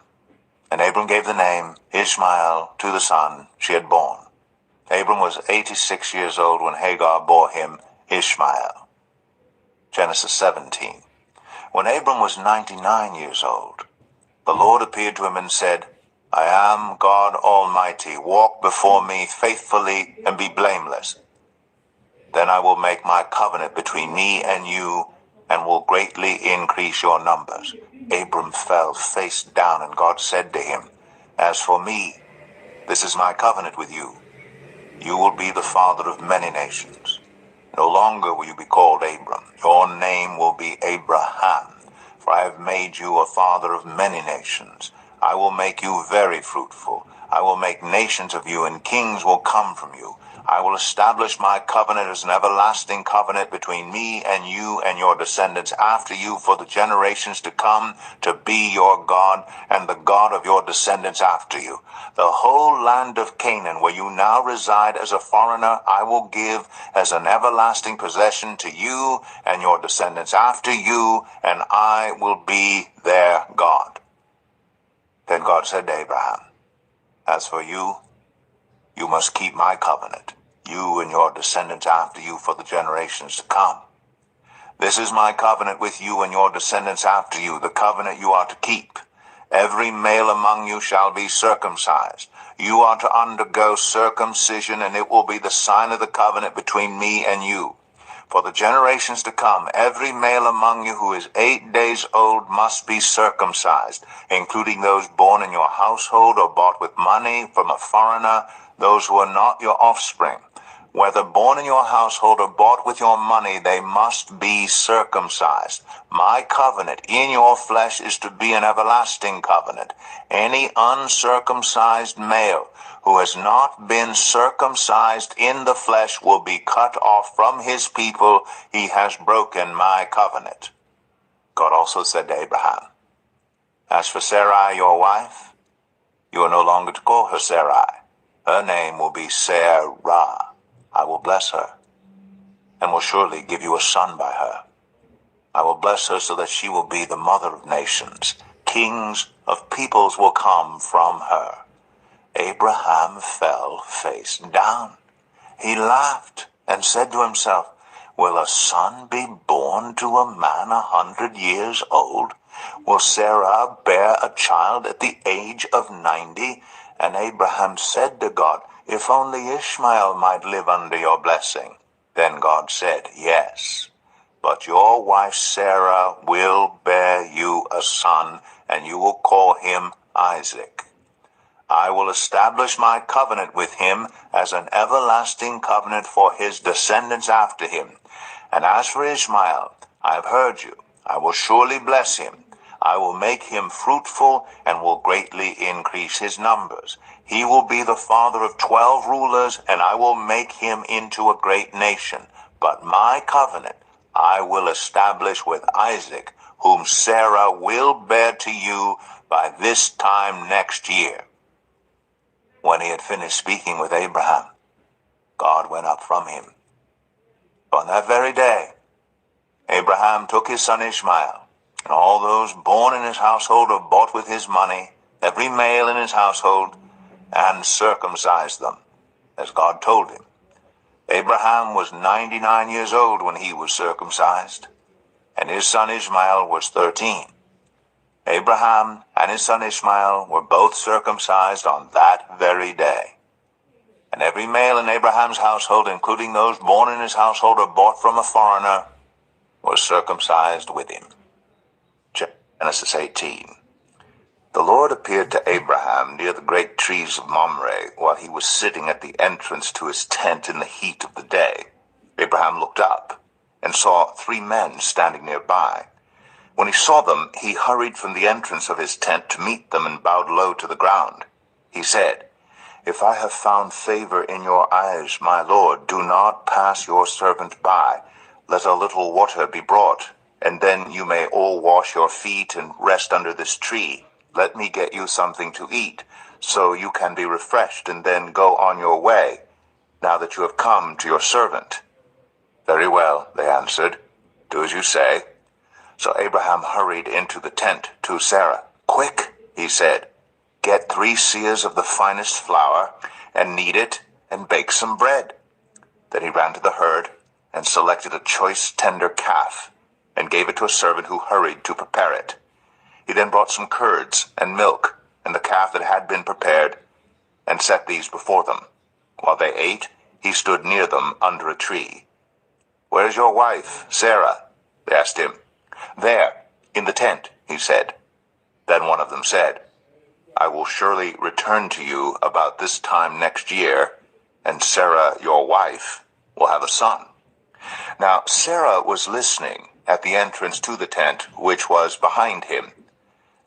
and Abram gave the name Ishmael to the son she had born. Abram was 86 years old when Hagar bore him Ishmael. Genesis 17. When Abram was 99 years old, the Lord appeared to him and said, "I am God Almighty. Walk before me faithfully and be blameless. Then I will make my covenant between me and you and will greatly increase your numbers." Abram fell face down, and God said to him, "As for me, this is my covenant with you. You will be the father of many nations. No longer will you be called Abram. Your name will be Abraham, for I have made you a father of many nations. I will make you very fruitful. I will make nations of you, and kings will come from you. I will establish my covenant as an everlasting covenant between me and you and your descendants after you for the generations to come, to be your God and the God of your descendants after you. The whole land of Canaan, where you now reside as a foreigner, I will give as an everlasting possession to you and your descendants after you, and I will be their God." Then God said to Abraham, "As for you, you must keep my covenant, you and your descendants after you for the generations to come. This is my covenant with you and your descendants after you, the covenant you are to keep. Every male among you shall be circumcised. You are to undergo circumcision, and it will be the sign of the covenant between me and you. For the generations to come, every male among you who is 8 days old must be circumcised, including those born in your household or bought with money from a foreigner, those who are not your offspring. Whether born in your household or bought with your money, they must be circumcised. My covenant in your flesh is to be an everlasting covenant. Any uncircumcised male who has not been circumcised in the flesh will be cut off from his people. He has broken my covenant. God also said to Abraham, as for Sarai, your wife, you are no longer to call her Sarai. Her name will be Sarah. I will bless her, and will surely give you a son by her. I will bless her so that she will be the mother of nations. Kings of peoples will come from her. Abraham fell face down. He laughed and said to himself, will a son be born to a man 100 years old? Will Sarah bear a child at the age of 90? And Abraham said to God, if only Ishmael might live under your blessing. Then God said, yes, but your wife Sarah will bear you a son, and you will call him Isaac. I will establish my covenant with him as an everlasting covenant for his descendants after him. And as for Ishmael, I have heard you. I will surely bless him. I will make him fruitful and will greatly increase his numbers. He will be the father of 12 rulers, and I will make him into a great nation. But my covenant I will establish with Isaac, whom Sarah will bear to you by this time next year. When he had finished speaking with Abraham, God went up from him. On that very day, Abraham took his son Ishmael, and all those born in his household or bought with his money, every male in his household, and circumcised them, as God told him. Abraham was 99 years old when he was circumcised, and his son Ishmael was 13. Abraham and his son Ishmael were both circumcised on that very day. And every male in Abraham's household, including those born in his household or bought from a foreigner, was circumcised with him. Genesis 18. The Lord appeared to Abraham near the great trees of Mamre while he was sitting at the entrance to his tent in the heat of the day. Abraham looked up and saw 3 men standing nearby. When he saw them, he hurried from the entrance of his tent to meet them and bowed low to the ground. He said, if I have found favor in your eyes, my Lord, do not pass your servant by. Let a little water be brought, and then you may all wash your feet and rest under this tree. Let me get you something to eat, so you can be refreshed and then go on your way, now that you have come to your servant. Very well, they answered. Do as you say. So Abraham hurried into the tent to Sarah. Quick, he said, get 3 seahs of the finest flour, and knead it, and bake some bread. Then he ran to the herd, and selected a choice tender calf, and gave it to a servant who hurried to prepare it. He then brought some curds and milk, and the calf that had been prepared, and set these before them. While they ate, he stood near them under a tree. Where is your wife, Sarah? They asked him. There, in the tent, he said. Then one of them said, I will surely return to you about this time next year, and Sarah, your wife, will have a son. Now Sarah was listening at the entrance to the tent, which was behind him.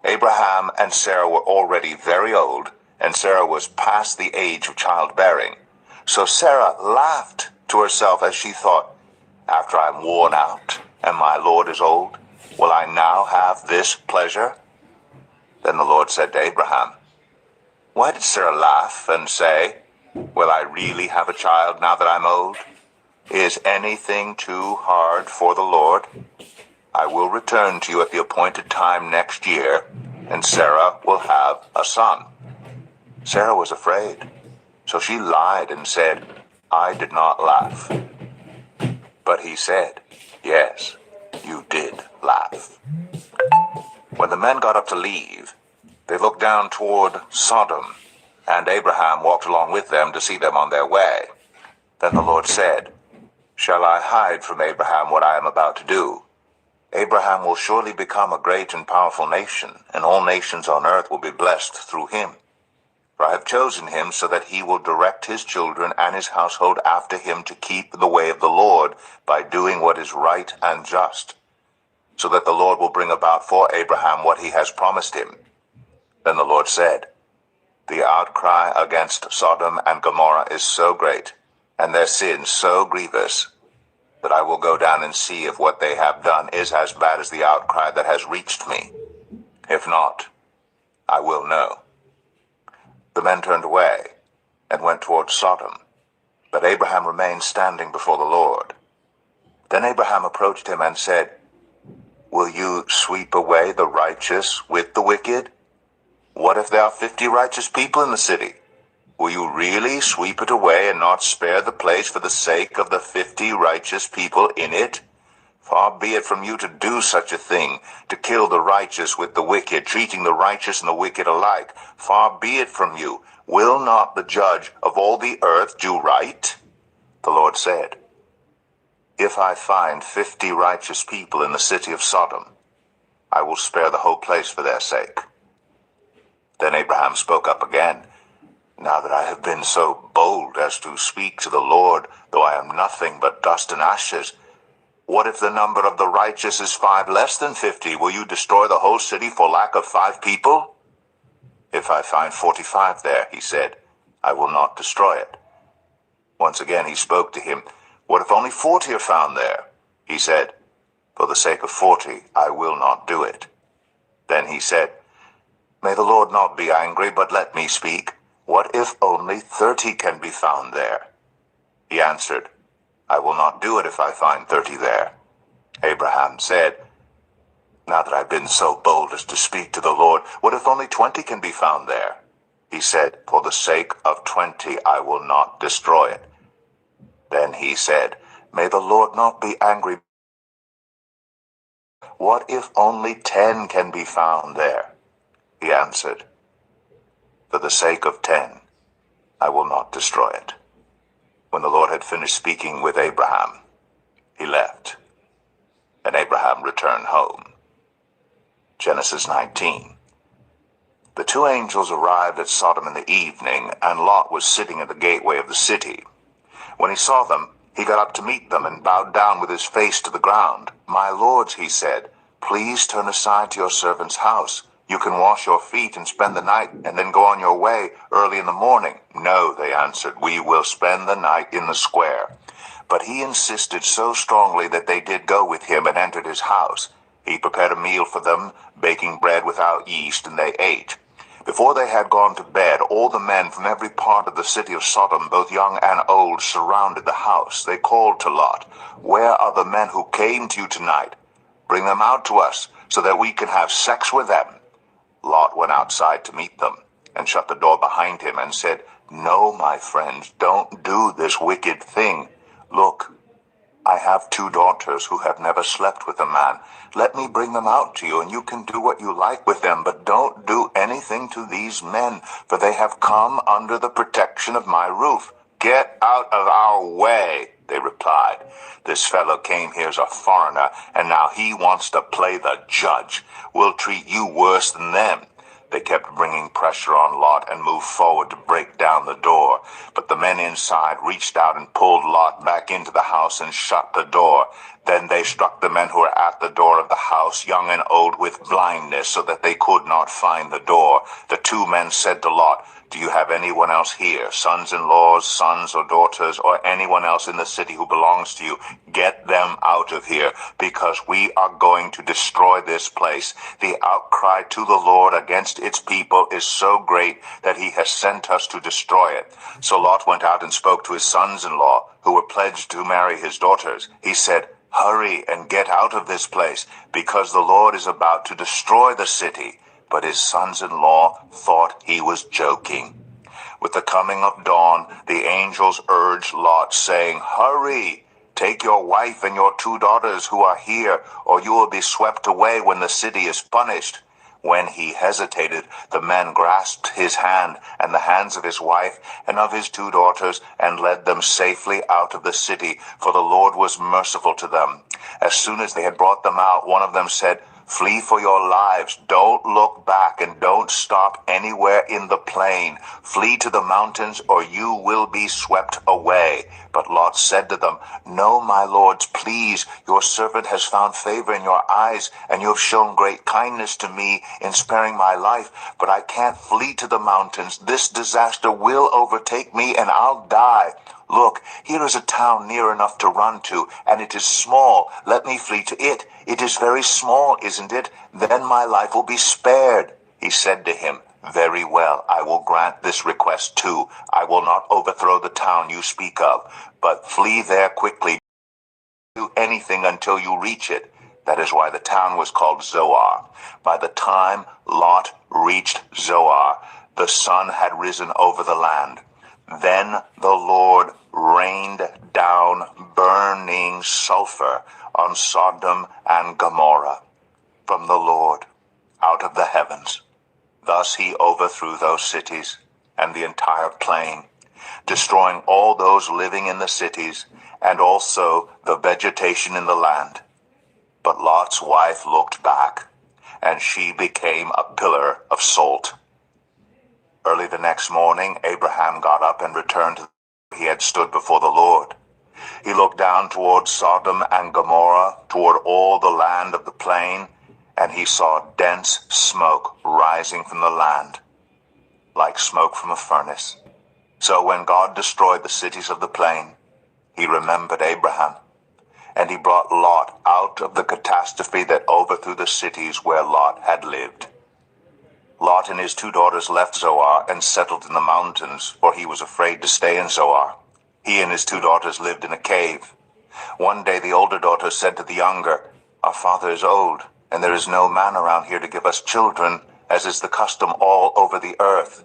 Abraham and Sarah were already very old, and Sarah was past the age of childbearing. So Sarah laughed to herself as she thought, after I am worn out, and my Lord is old, will I now have this pleasure? Then the Lord said to Abraham, why did Sarah laugh and say, will I really have a child now that I'm old? Is anything too hard for the Lord? I will return to you at the appointed time next year, and Sarah will have a son. Sarah was afraid, so she lied and said, I did not laugh. But he said, yes, you did laugh. When the men got up to leave, they looked down toward Sodom, and Abraham walked along with them to see them on their way. Then the Lord said, shall I hide from Abraham what I am about to do? Abraham will surely become a great and powerful nation, and all nations on earth will be blessed through him. For I have chosen him so that he will direct his children and his household after him to keep the way of the Lord by doing what is right and just, so that the Lord will bring about for Abraham what he has promised him. Then the Lord said, The outcry against Sodom and Gomorrah is so great, and their sin so grievous, that I will go down and see if what they have done is as bad as the outcry that has reached me. If not, I will know. The men turned away and went toward Sodom, but Abraham remained standing before the Lord. Then Abraham approached him and said, Will you sweep away the righteous with the wicked? What if there are 50 righteous people in the city? Will you really sweep it away and not spare the place for the sake of the 50 righteous people in it? Far be it from you to do such a thing, to kill the righteous with the wicked, treating the righteous and the wicked alike. Far be it from you. Will not the judge of all the earth do right? The Lord said, If I find 50 righteous people in the city of Sodom, I will spare the whole place for their sake. Then Abraham spoke up again. Now that I have been so bold as to speak to the Lord, though I am nothing but dust and ashes, what if the number of the righteous is 5 less than 50? Will you destroy the whole city for lack of 5 people? If I find 45 there, he said, I will not destroy it. Once again he spoke to him. What if only 40 are found there? He said, For the sake of 40, I will not do it. Then he said, May the Lord not be angry, but let me speak. What if only 30 can be found there? He answered, I will not do it if I find 30 there. Abraham said, Now that I've been so bold as to speak to the Lord, what if only 20 can be found there? He said, For the sake of 20, I will not destroy it. Then he said, May the Lord not be angry. What if only 10 can be found there? He answered, For the sake of 10, I will not destroy it. When the Lord had finished speaking with Abraham, he left, and Abraham returned home. Genesis 19. The 2 angels arrived at Sodom in the evening, and Lot was sitting at the gateway of the city. When he saw them, he got up to meet them and bowed down with his face to the ground. My lords, he said, please turn aside to your servant's house. You can wash your feet and spend the night and then go on your way early in the morning. No, they answered, we will spend the night in the square. But he insisted so strongly that they did go with him and entered his house. He prepared a meal for them, baking bread without yeast, and they ate. Before they had gone to bed, all the men from every part of the city of Sodom, both young and old, surrounded the house. They called to Lot, Where are the men who came to you tonight? Bring them out to us, so that we can have sex with them. Lot went outside to meet them, and shut the door behind him, and said, No, my friends, don't do this wicked thing. Look, I have 2 daughters who have never slept with a man. Let me bring them out to you, and you can do what you like with them, but don't do anything to these men, for they have come under the protection of my roof. Get out of our way, they replied. This fellow came here as a foreigner, and now he wants to play the judge. We'll treat you worse than them. They kept bringing pressure on Lot and moved forward to break down the door. But the men inside reached out and pulled Lot back into the house and shut the door. Then they struck the men who were at the door of the house, young and old, with blindness, so that they could not find the door. The 2 men said to Lot, Do you have anyone else here, sons-in-laws, sons or daughters, or anyone else in the city who belongs to you? Get them out of here, because we are going to destroy this place. The outcry to the Lord against its people is so great that he has sent us to destroy it. So Lot went out and spoke to his sons-in-law, who were pledged to marry his daughters. He said, Hurry and get out of this place, because the Lord is about to destroy the city. But his sons-in-law thought he was joking. With the coming of dawn, the angels urged Lot, saying, Hurry, take your wife and your 2 daughters who are here, or you will be swept away when the city is punished. When he hesitated, the men grasped his hand and the hands of his wife and of his 2 daughters and led them safely out of the city, for the Lord was merciful to them. As soon as they had brought them out, one of them said, Flee for your lives. Don't look back and don't stop anywhere in the plain. Flee to the mountains or you will be swept away. But Lot said to them, No, my lords, please, your servant has found favor in your eyes, and you have shown great kindness to me in sparing my life. But I can't flee to the mountains. This disaster will overtake me and I'll die. Look, here is a town near enough to run to, and it is small. Let me flee to it. It is very small, isn't it? Then my life will be spared. He said to him, Very well, I will grant this request too. I will not overthrow the town you speak of, but flee there quickly. Do anything until you reach it. That is why the town was called Zoar. By the time Lot reached Zoar, the sun had risen over the land. Then the Lord rained down burning sulfur on Sodom and Gomorrah from the Lord out of the heavens. Thus he overthrew those cities and the entire plain, destroying all those living in the cities and also the vegetation in the land. But Lot's wife looked back, and she became a pillar of salt. Early the next morning, Abraham got up and returned to where he had stood before the Lord. He looked down toward Sodom and Gomorrah, toward all the land of the plain, and he saw dense smoke rising from the land, like smoke from a furnace. So when God destroyed the cities of the plain, he remembered Abraham, and he brought Lot out of the catastrophe that overthrew the cities where Lot had lived. Lot and his 2 daughters left Zoar and settled in the mountains, for he was afraid to stay in Zoar. He and his 2 daughters lived in a cave. One day the older daughter said to the younger, Our father is old, and there is no man around here to give us children, as is the custom all over the earth.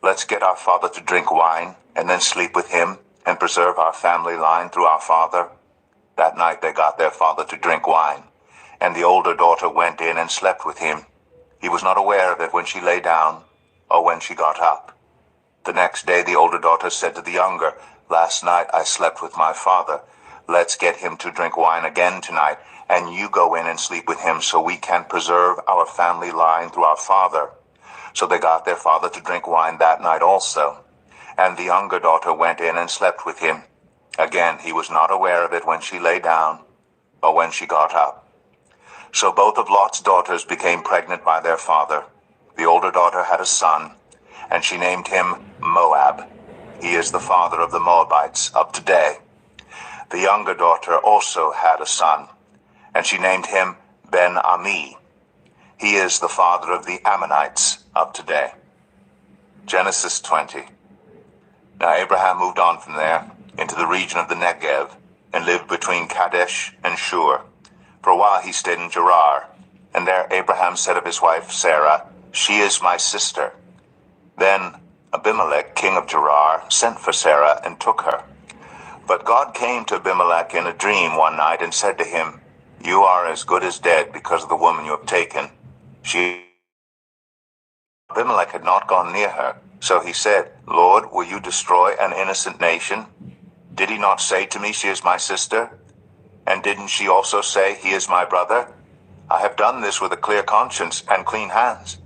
Let's get our father to drink wine, and then sleep with him, and preserve our family line through our father. That night they got their father to drink wine, and the older daughter went in and slept with him. He was not aware of it when she lay down or when she got up. The next day the older daughter said to the younger, Last night I slept with my father. Let's get him to drink wine again tonight, and you go in and sleep with him so we can preserve our family line through our father. So they got their father to drink wine that night also. And the younger daughter went in and slept with him. Again, he was not aware of it when she lay down or when she got up. So both of Lot's daughters became pregnant by their father. The older daughter had a son, and she named him Moab. He is the father of the Moabites up to today. The younger daughter also had a son, and she named him Ben-Ami. He is the father of the Ammonites up to today. Genesis 20. Now Abraham moved on from there into the region of the Negev and lived between Kadesh and Shur. For a while he stayed in Gerar, and there Abraham said of his wife Sarah, She is my sister. Then Abimelech, king of Gerar, sent for Sarah and took her. But God came to Abimelech in a dream one night and said to him, You are as good as dead because of the woman you have taken. Abimelech had not gone near her, so he said, Lord, will you destroy an innocent nation? Did he not say to me, She is my sister? And didn't she also say, He is my brother? I have done this with a clear conscience and clean hands.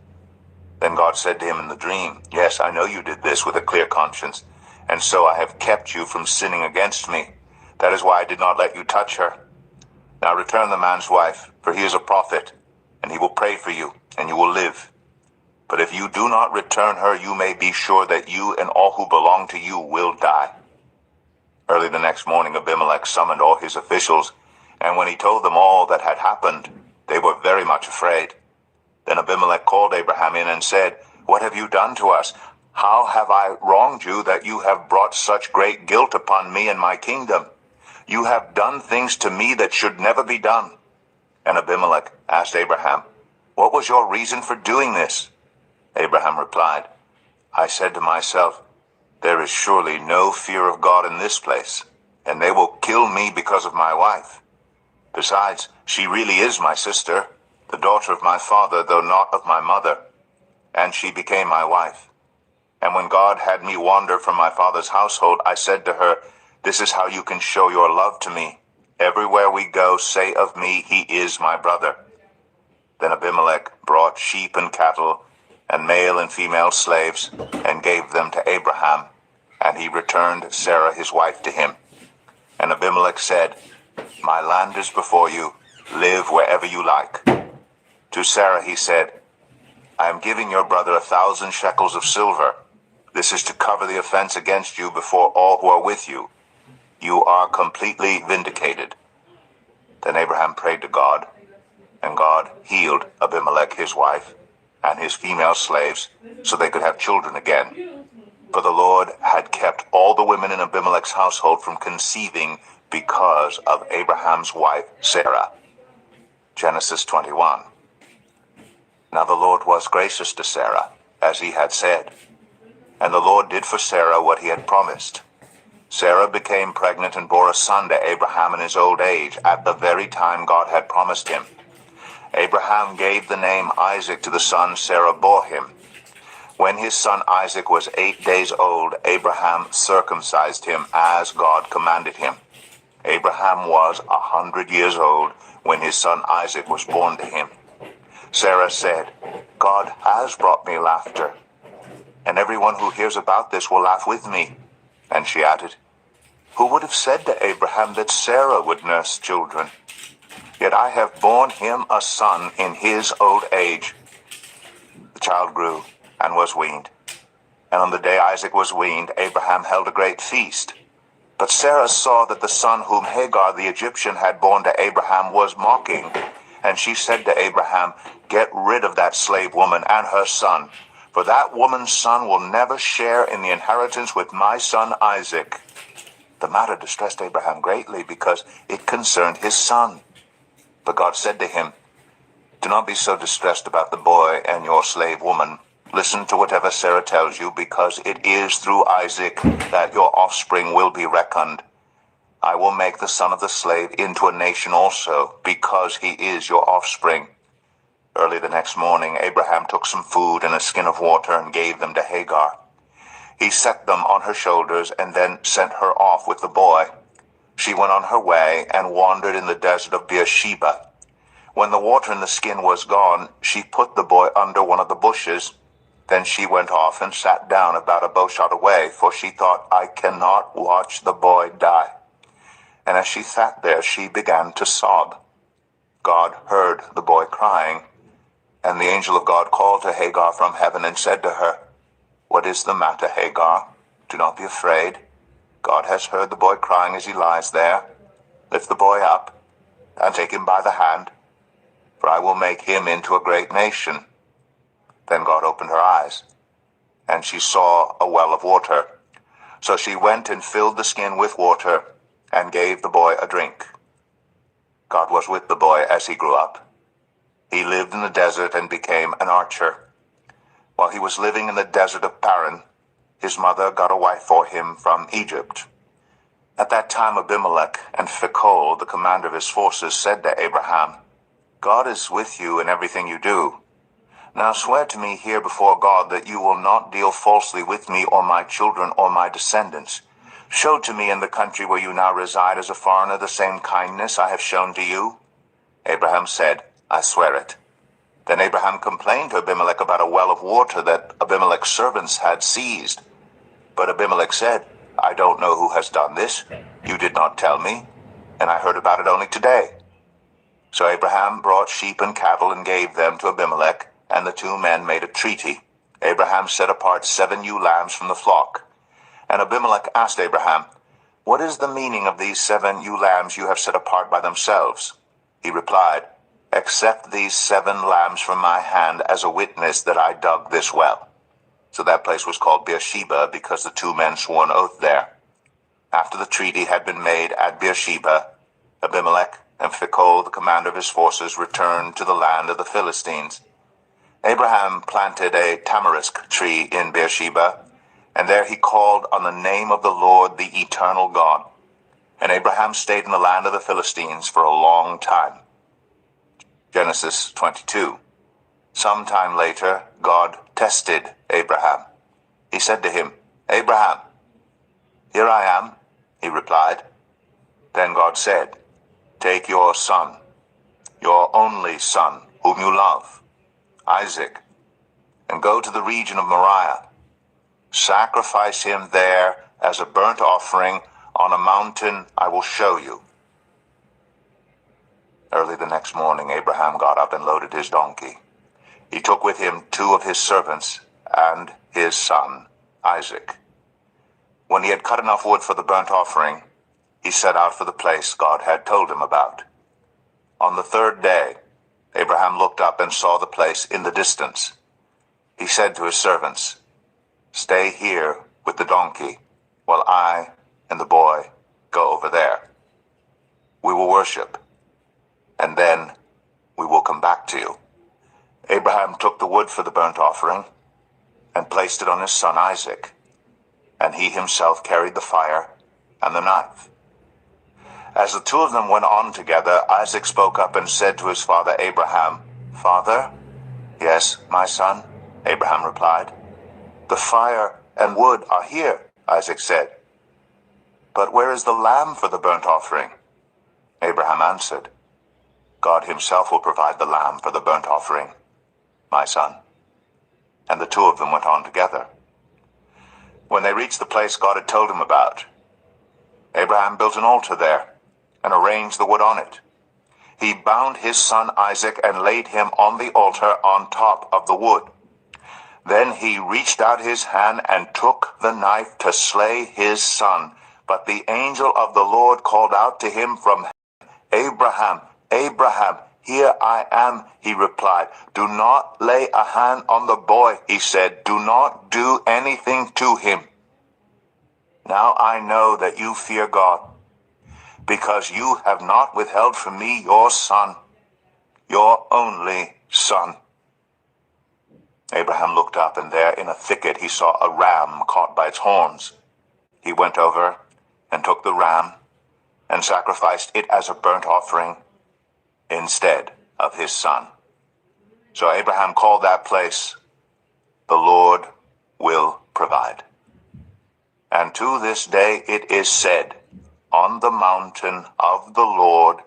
Then God said to him in the dream, Yes, I know you did this with a clear conscience, and so I have kept you from sinning against me. That is why I did not let you touch her. Now return the man's wife, for he is a prophet, and he will pray for you, and you will live. But if you do not return her, you may be sure that you and all who belong to you will die. Early the next morning Abimelech summoned all his officials, and when he told them all that had happened, they were very much afraid. Then Abimelech called Abraham in and said, What have you done to us? How have I wronged you that you have brought such great guilt upon me and my kingdom? You have done things to me that should never be done. And Abimelech asked Abraham, What was your reason for doing this? Abraham replied, I said to myself, There is surely no fear of God in this place, and they will kill me because of my wife. Besides, she really is my sister, the daughter of my father, though not of my mother, and she became my wife. And when God had me wander from my father's household, I said to her, This is how you can show your love to me. Everywhere we go, say of me, He is my brother. Then Abimelech brought sheep and cattle, and male and female slaves, and gave them to Abraham, and he returned Sarah his wife to him. And Abimelech said, My land is before you, live wherever you like. To Sarah he said, I am giving your brother 1,000 shekels of silver. This is to cover the offense against you before all who are with you. You are completely vindicated. Then Abraham prayed to God, and God healed Abimelech his wife, and his female slaves, so they could have children again. For the Lord had kept all the women in Abimelech's household from conceiving because of Abraham's wife Sarah. Genesis 21. Now the Lord was gracious to Sarah, as he had said. And the Lord did for Sarah what he had promised. Sarah became pregnant and bore a son to Abraham in his old age, at the very time God had promised him. Abraham gave the name Isaac to the son Sarah bore him. When his son Isaac was 8 days old, Abraham circumcised him as God commanded him. Abraham was 100 years old when his son Isaac was born to him. Sarah said, God has brought me laughter, and everyone who hears about this will laugh with me. And she added, Who would have said to Abraham that Sarah would nurse children? Yet I have borne him a son in his old age. The child grew and was weaned. And on the day Isaac was weaned, Abraham held a great feast. But Sarah saw that the son whom Hagar the Egyptian had borne to Abraham was mocking. And she said to Abraham, Get rid of that slave woman and her son, for that woman's son will never share in the inheritance with my son Isaac. The matter distressed Abraham greatly, because it concerned his son. But God said to him, Do not be so distressed about the boy and your slave woman. Listen to whatever Sarah tells you, because it is through Isaac that your offspring will be reckoned. I will make the son of the slave into a nation also, because he is your offspring. Early the next morning, Abraham took some food and a skin of water and gave them to Hagar. He set them on her shoulders and then sent her off with the boy. She went on her way and wandered in the desert of Beersheba. When the water in the skin was gone, she put the boy under one of the bushes. Then she went off and sat down about a bowshot away, for she thought, I cannot watch the boy die. And as she sat there, she began to sob. God heard the boy crying, and the angel of God called to Hagar from heaven and said to her, What is the matter, Hagar? Do not be afraid. God has heard the boy crying as he lies there. Lift the boy up and take him by the hand, for I will make him into a great nation. Then God opened her eyes, and she saw a well of water. So she went and filled the skin with water and gave the boy a drink. God was with the boy as he grew up. He lived in the desert and became an archer. While he was living in the desert of Paran, his mother got a wife for him from Egypt. At that time Abimelech and Phicol, the commander of his forces, said to Abraham, God is with you in everything you do. Now swear to me here before God that you will not deal falsely with me or my children or my descendants. Show to me in the country where you now reside as a foreigner the same kindness I have shown to you. Abraham said, I swear it. Then Abraham complained to Abimelech about a well of water that Abimelech's servants had seized. But Abimelech said, I don't know who has done this. You did not tell me, and I heard about it only today. So Abraham brought sheep and cattle and gave them to Abimelech, and the two men made a treaty. Abraham set apart 7 ewe lambs from the flock. And Abimelech asked Abraham, What is the meaning of these 7 ewe lambs you have set apart by themselves? He replied, Accept these 7 lambs from my hand as a witness that I dug this well. So that place was called Beersheba, because the 2 men swore an oath there. After the treaty had been made at Beersheba, Abimelech and Phicol, the commander of his forces, returned to the land of the Philistines. Abraham planted a tamarisk tree in Beersheba, and there he called on the name of the Lord, the eternal God. And Abraham stayed in the land of the Philistines for a long time. Genesis 22. Some time later, God tested Abraham. He said to him, Abraham. Here I am, he replied. Then God said, Take your son, your only son, whom you love, Isaac, and go to the region of Moriah. Sacrifice him there as a burnt offering on a mountain I will show you." Early the next morning, Abraham got up and loaded his donkey. He took with him 2 of his servants and his son, Isaac. When he had cut enough wood for the burnt offering, he set out for the place God had told him about. On the 3rd day, Abraham looked up and saw the place in the distance. He said to his servants, "Stay here with the donkey, while I and the boy go over there. We will worship, and then we will come back to you." Abraham took the wood for the burnt offering and placed it on his son Isaac, and he himself carried the fire and the knife. As the 2 of them went on together, Isaac spoke up and said to his father Abraham, "Father?" "Yes, my son," Abraham replied. "The fire and wood are here," Isaac said. "But where is the lamb for the burnt offering?" Abraham answered, "God himself will provide the lamb for the burnt offering, my son." And the 2 of them went on together. When they reached the place God had told him about, Abraham built an altar there and arranged the wood on it. He bound his son Isaac and laid him on the altar on top of the wood. Then he reached out his hand and took the knife to slay his son. But the angel of the Lord called out to him from heaven, "Abraham, Abraham, here I am," he replied. "Do not lay a hand on the boy," he said. "Do not do anything to him. Now I know that you fear God, because you have not withheld from me your son, your only son." Abraham looked up, and there in a thicket he saw a ram caught by its horns. He went over and took the ram and sacrificed it as a burnt offering instead of his son. So Abraham called that place, "The Lord will provide." And to this day it is said, "On the mountain of the Lord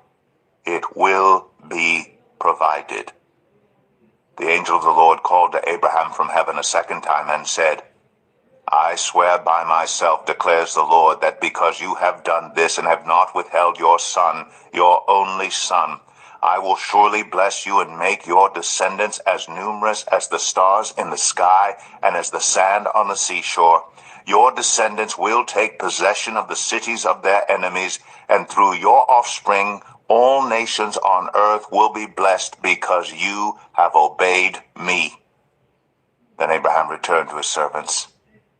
it will be provided." The angel of the Lord called to Abraham from heaven a 2nd time and said, "I swear by myself, declares the Lord, that because you have done this and have not withheld your son, your only son, I will surely bless you and make your descendants as numerous as the stars in the sky and as the sand on the seashore. Your descendants will take possession of the cities of their enemies, and through your offspring all nations on earth will be blessed because you have obeyed me." Then Abraham returned to his servants,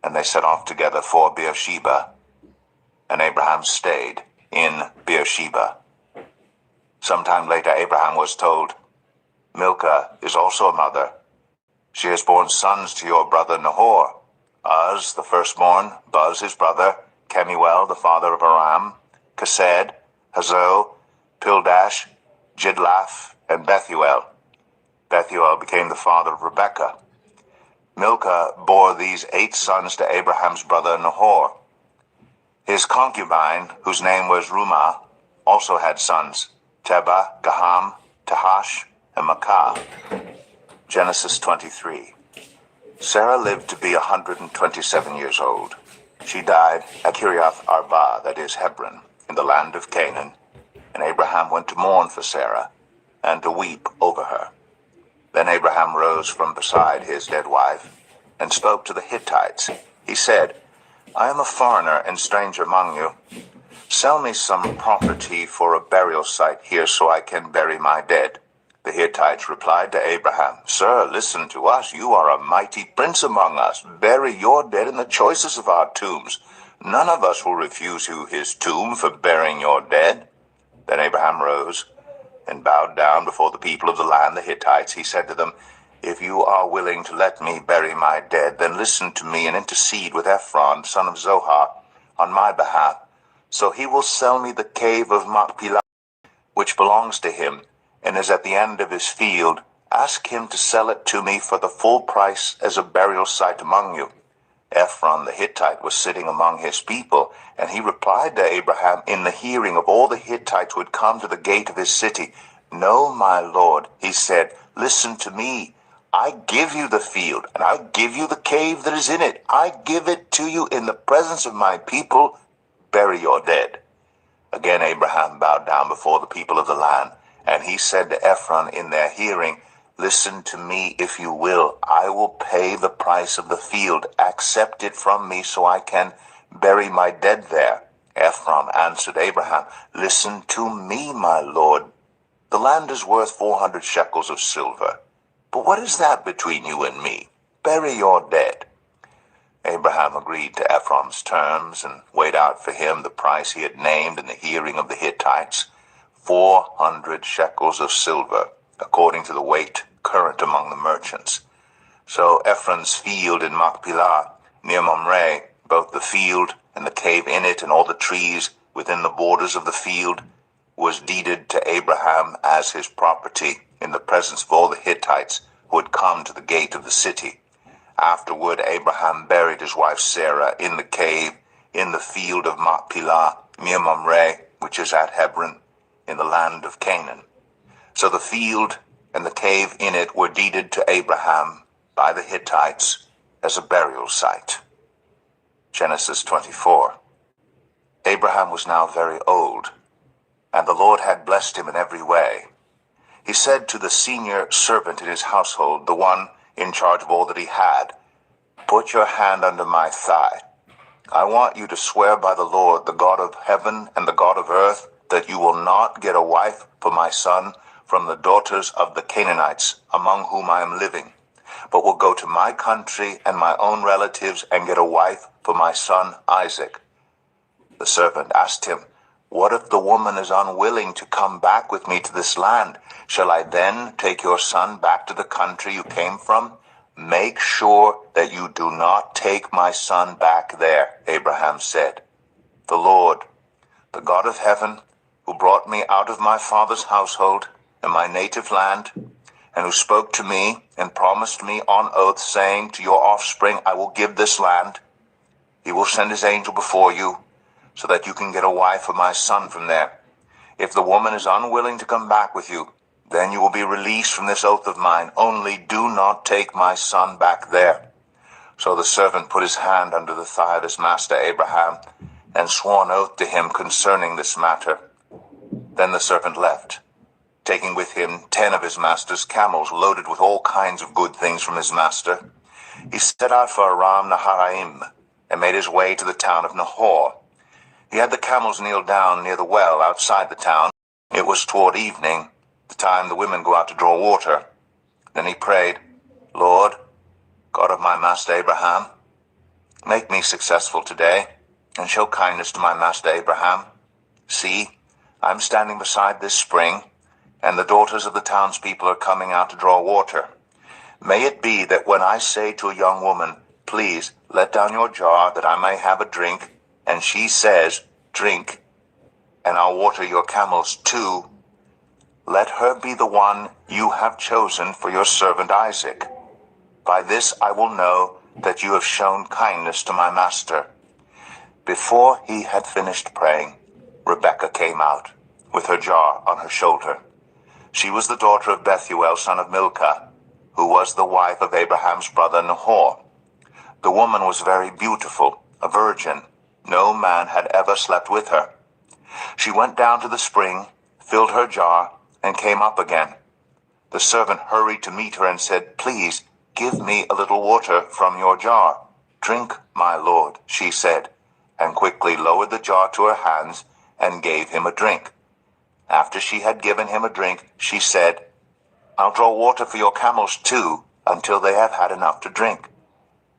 and they set off together for Beersheba. And Abraham stayed in Beersheba. Sometime later Abraham was told, "Milcah is also a mother. She has borne sons to your brother Nahor, Uz the firstborn, Buz his brother, Kemuel the father of Aram, Kesed, Hazo, Pildash, Jidlaph, and Bethuel. Bethuel became the father of Rebekah. Milcah bore these 8 sons to Abraham's brother Nahor. His concubine, whose name was Rumah, also had sons, Teba, Gaham, Tahash, and Makkah. Genesis 23. Sarah lived to be 127 years old. She died at Kiriath Arba, that is Hebron, in the land of Canaan, and Abraham went to mourn for Sarah and to weep over her. Then Abraham rose from beside his dead wife and spoke to the Hittites. He said, "I am a foreigner and stranger among you. Sell me some property for a burial site here so I can bury my dead." The Hittites replied to Abraham, "Sir, listen to us. You are a mighty prince among us. Bury your dead in the choicest of our tombs. None of us will refuse you his tomb for burying your dead." Then Abraham rose and bowed down before the people of the land, the Hittites. He said to them, "If you are willing to let me bury my dead, then listen to me and intercede with Ephron, son of Zohar, on my behalf. So he will sell me the cave of Machpelah, which belongs to him, and is at the end of his field. Ask him to sell it to me for the full price as a burial site among you." Ephron the Hittite was sitting among his people, and he replied to Abraham in the hearing of all the Hittites who had come to the gate of his city. "No, my lord," he said, listen to me. I give you the field, and I give you the cave that is in it. I give it to you in the presence of my people. Bury your dead." Again Abraham bowed down before the people of the land, and he said to Ephron in their hearing, "Listen to me if you will. I will pay the price of the field. Accept it from me so I can bury my dead there." Ephron answered Abraham, "Listen to me, my lord. The land is worth 400 shekels of silver. But what is that between you and me? Bury your dead." Abraham agreed to Ephron's terms and weighed out for him the price he had named in the hearing of the Hittites, 400 shekels of silver, according to the weight current among the merchants. So Ephron's field in Machpelah, near Mamre, both the field and the cave in it and all the trees within the borders of the field, was deeded to Abraham as his property in the presence of all the Hittites who had come to the gate of the city. Afterward Abraham buried his wife Sarah in the cave in the field of Machpelah, near Mamre, which is at Hebron, in the land of Canaan. So the field and the cave in it were deeded to Abraham by the Hittites as a burial site. Genesis 24. Abraham was now very old, and the Lord had blessed him in every way. He said to the senior servant in his household, the one in charge of all that he had, "Put your hand under my thigh. I want you to swear by the Lord, the God of heaven and the God of earth, that you will not get a wife for my son from the daughters of the Canaanites among whom I am living, but will go to my country and my own relatives and get a wife for my son Isaac." The servant asked him, "What if the woman is unwilling to come back with me to this land? Shall I then take your son back to the country you came from?" "Make sure that you do not take my son back there," Abraham said. "The Lord, the God of heaven, who brought me out of my father's household and my native land, and who spoke to me and promised me on oath, saying, 'To your offspring I will give this land,' he will send his angel before you, so that you can get a wife for my son from there. If the woman is unwilling to come back with you, then you will be released from this oath of mine. Only do not take my son back there." So the servant put his hand under the thigh of his master Abraham and swore an oath to him concerning this matter. Then the servant left, taking with him 10 of his master's camels loaded with all kinds of good things from his master. He set out for Aram Naharaim and made his way to the town of Nahor. He had the camels kneel down near the well outside the town. It was toward evening, the time the women go out to draw water. Then he prayed, "Lord, God of my master Abraham, make me successful today, and show kindness to my master Abraham. See, I'm standing beside this spring, and the daughters of the townspeople are coming out to draw water. May it be that when I say to a young woman, 'Please, let down your jar that I may have a drink,' and she says, 'Drink, and I'll water your camels too,' let her be the one you have chosen for your servant Isaac. By this I will know that you have shown kindness to my master." Before he had finished praying, Rebekah came out, with her jar on her shoulder. She was the daughter of Bethuel, son of Milcah, who was the wife of Abraham's brother Nahor. The woman was very beautiful, a virgin. No man had ever slept with her. She went down to the spring, filled her jar, and came up again. The servant hurried to meet her and said, "Please, give me a little water from your jar." "Drink, my lord," she said, and quickly lowered the jar to her hands and gave him a drink. After she had given him a drink, she said, "I'll draw water for your camels too, until they have had enough to drink."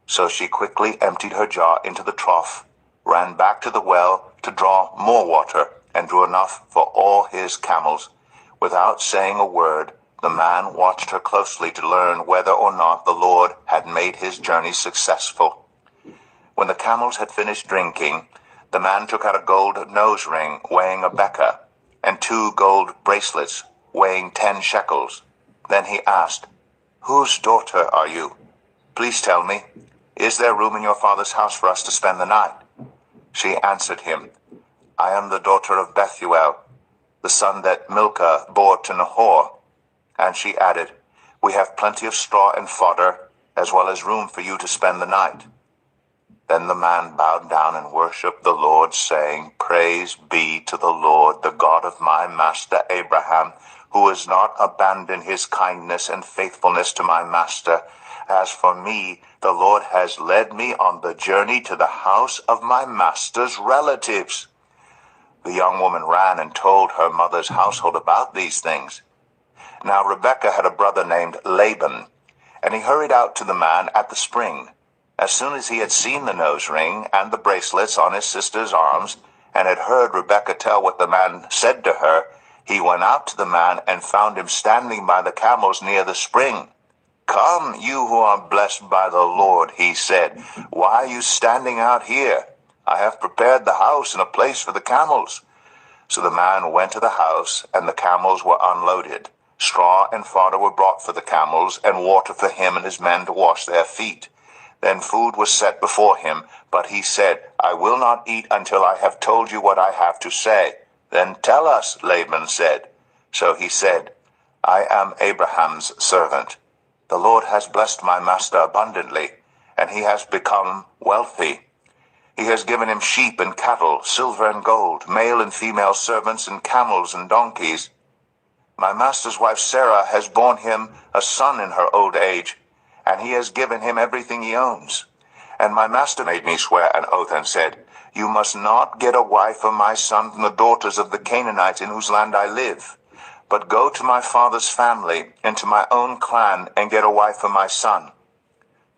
So she quickly emptied her jar into the trough, ran back to the well to draw more water, and drew enough for all his camels. Without saying a word, the man watched her closely to learn whether or not the Lord had made his journey successful. When the camels had finished drinking, the man took out a gold nose ring weighing a beka, and 2 gold bracelets weighing 10 shekels. Then he asked, "Whose daughter are you? Please tell me, is there room in your father's house for us to spend the night?" She answered him, "I am the daughter of Bethuel, the son that Milcah bore to Nahor." And she added, We have plenty of straw and fodder, as well as room for you to spend the night." Then the man bowed down and worshipped the Lord, saying, "Praise be to the Lord, the God of my master Abraham, who has not abandoned his kindness and faithfulness to my master. As for me, the Lord has led me on the journey to the house of my master's relatives." The young woman ran and told her mother's household about these things. Now Rebekah had a brother named Laban, and he hurried out to the man at the spring. As soon as he had seen the nose ring and the bracelets on his sister's arms, and had heard Rebekah tell what the man said to her, he went out to the man and found him standing by the camels near the spring. "Come, you who are blessed by the Lord," he said. "Why are you standing out here? I have prepared the house and a place for the camels." So the man went to the house, and the camels were unloaded. Straw and fodder were brought for the camels, and water for him and his men to wash their feet. Then food was set before him, but he said, "I will not eat until I have told you what I have to say." "Then tell us," Laban said. So he said, "I am Abraham's servant. The Lord has blessed my master abundantly, and he has become wealthy. He has given him sheep and cattle, silver and gold, male and female servants, and camels and donkeys. My master's wife Sarah has borne him a son in her old age, and he has given him everything he owns. And my master made me swear an oath and said, 'You must not get a wife for my son from the daughters of the Canaanites in whose land I live, but go to my father's family and to my own clan and get a wife for my son.'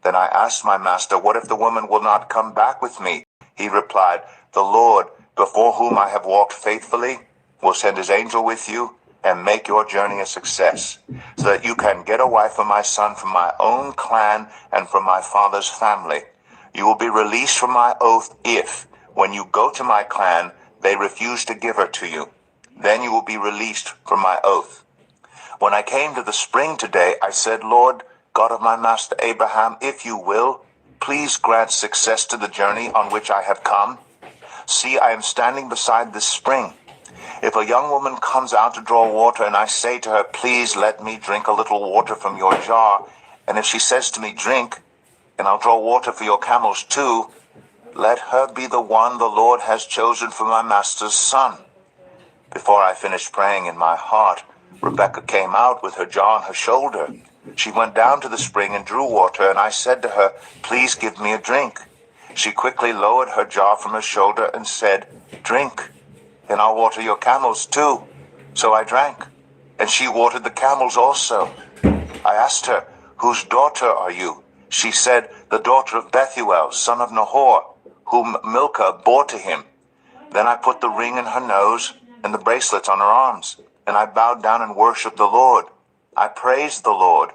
Then I asked my master, 'What if the woman will not come back with me?' He replied, 'The Lord, before whom I have walked faithfully, will send his angel with you and make your journey a success, so that you can get a wife for my son from my own clan and from my father's family. You will be released from my oath if, when you go to my clan, they refuse to give her to you. Then you will be released from my oath.' When I came to the spring today, I said, 'Lord, God of my master Abraham, if you will, please grant success to the journey on which I have come. See, I am standing beside this spring. If a young woman comes out to draw water, and I say to her, "Please let me drink a little water from your jar," and if she says to me, "Drink, and I'll draw water for your camels too," let her be the one the Lord has chosen for my master's son." Before I finished praying in my heart, Rebekah came out with her jar on her shoulder. She went down to the spring and drew water, and I said to her, "Please give me a drink." She quickly lowered her jar from her shoulder and said, "Drink, and I'll water your camels too." So I drank, and she watered the camels also. I asked her, "Whose daughter are you?" She said, "The daughter of Bethuel, son of Nahor, whom Milcah bore to him." Then I put the ring in her nose and the bracelets on her arms, and I bowed down and worshipped the Lord. I praised the Lord,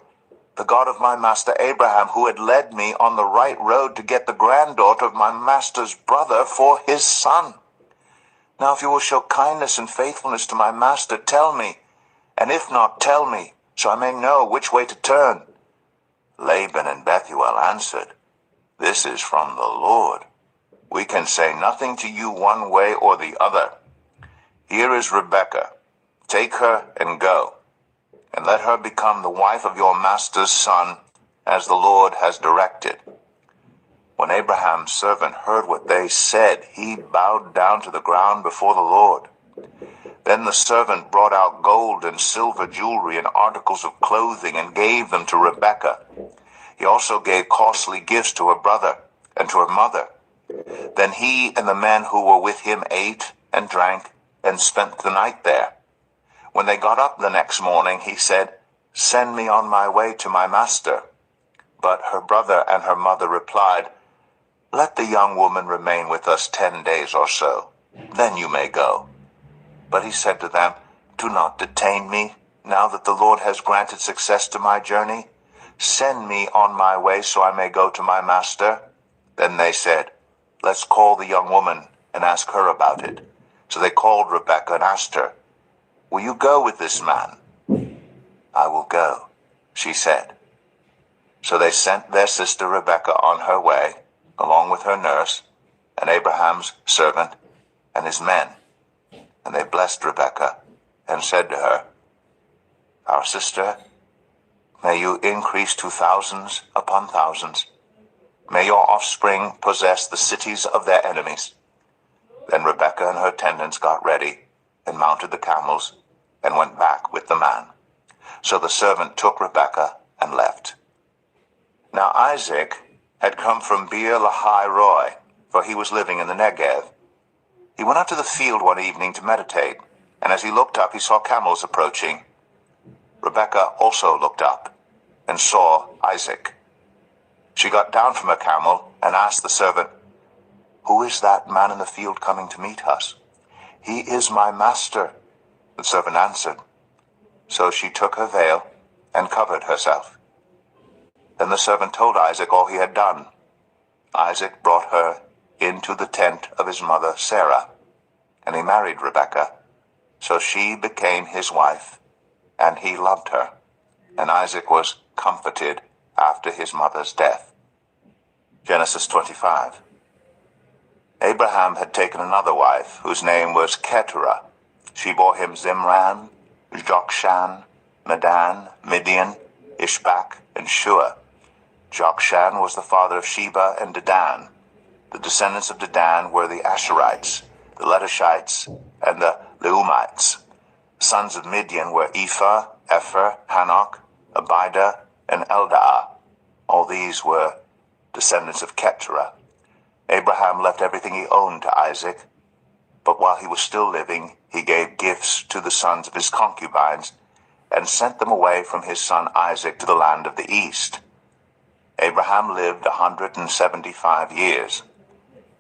the God of my master Abraham, who had led me on the right road to get the granddaughter of my master's brother for his son. Now if you will show kindness and faithfulness to my master, tell me, and if not, tell me, so I may know which way to turn." Laban and Bethuel answered, "This is from the Lord. We can say nothing to you one way or the other. Here is Rebekah. Take her and go, and let her become the wife of your master's son, as the Lord has directed." When Abraham's servant heard what they said, he bowed down to the ground before the Lord. Then the servant brought out gold and silver jewelry and articles of clothing and gave them to Rebekah. He also gave costly gifts to her brother and to her mother. Then he and the men who were with him ate and drank and spent the night there. When they got up the next morning, he said, "Send me on my way to my master." But her brother and her mother replied, "Let the young woman remain with us 10 days or so. Then you may go." But he said to them, "Do not detain me, now that the Lord has granted success to my journey. Send me on my way so I may go to my master." Then they said, "Let's call the young woman and ask her about it." So they called Rebekah and asked her, "Will you go with this man?" "I will go," she said. So they sent their sister Rebekah on her way, along with her nurse, and Abraham's servant, and his men. And they blessed Rebekah, and said to her, "Our sister, May you increase to thousands upon thousands. May your offspring possess the cities of their enemies." Then Rebekah and her attendants got ready and mounted the camels and went back with the man. So the servant took Rebekah and left. Now Isaac had come from Beer Lahai Roi, for he was living in the Negev. He went out to the field one evening to meditate, and as he looked up, he saw camels approaching. Rebekah also looked up and saw Isaac. She got down from her camel and asked the servant, "Who is that man in the field coming to meet us?" "He is my master," the servant answered. So she took her veil and covered herself. Then the servant told Isaac all he had done. Isaac brought her into the tent of his mother Sarah, and he married Rebekah. So she became his wife, and he loved her. And Isaac was comforted after his mother's death. Genesis 25. Abraham had taken another wife, whose name was Keturah. She bore him Zimran, Jokshan, Medan, Midian, Ishbak, and Shua. Jokshan was the father of Sheba and Dedan. The descendants of Dedan were the Asherites, the Letushites, and the Leumites. The sons of Midian were Ephah, Epher, Hanok, Abida, and Eldaah. All these were descendants of Keturah. Abraham left everything he owned to Isaac, but while he was still living, he gave gifts to the sons of his concubines and sent them away from his son Isaac to the land of the east. Abraham lived 175 years.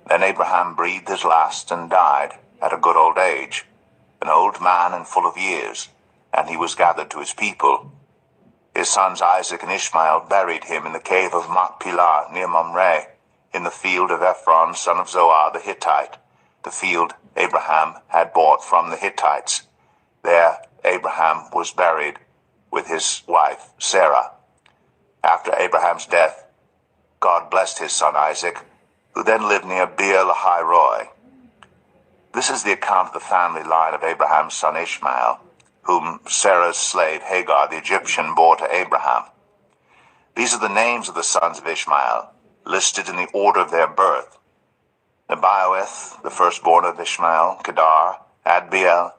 Then Abraham breathed his last and died at a good old age, an old man and full of years, and he was gathered to his people. His sons Isaac and Ishmael buried him in the cave of Machpelah near Mamre, in the field of Ephron, son of Zoar the Hittite, the field Abraham had bought from the Hittites. There Abraham was buried with his wife Sarah. After Abraham's death, God blessed his son Isaac, who then lived near Beer Lahai Roi. This is the account of the family line of Abraham's son Ishmael, whom Sarah's slave Hagar the Egyptian bore to Abraham. These are the names of the sons of Ishmael, listed in the order of their birth: Nebaioth, the firstborn of Ishmael, Kedar, Adbeel,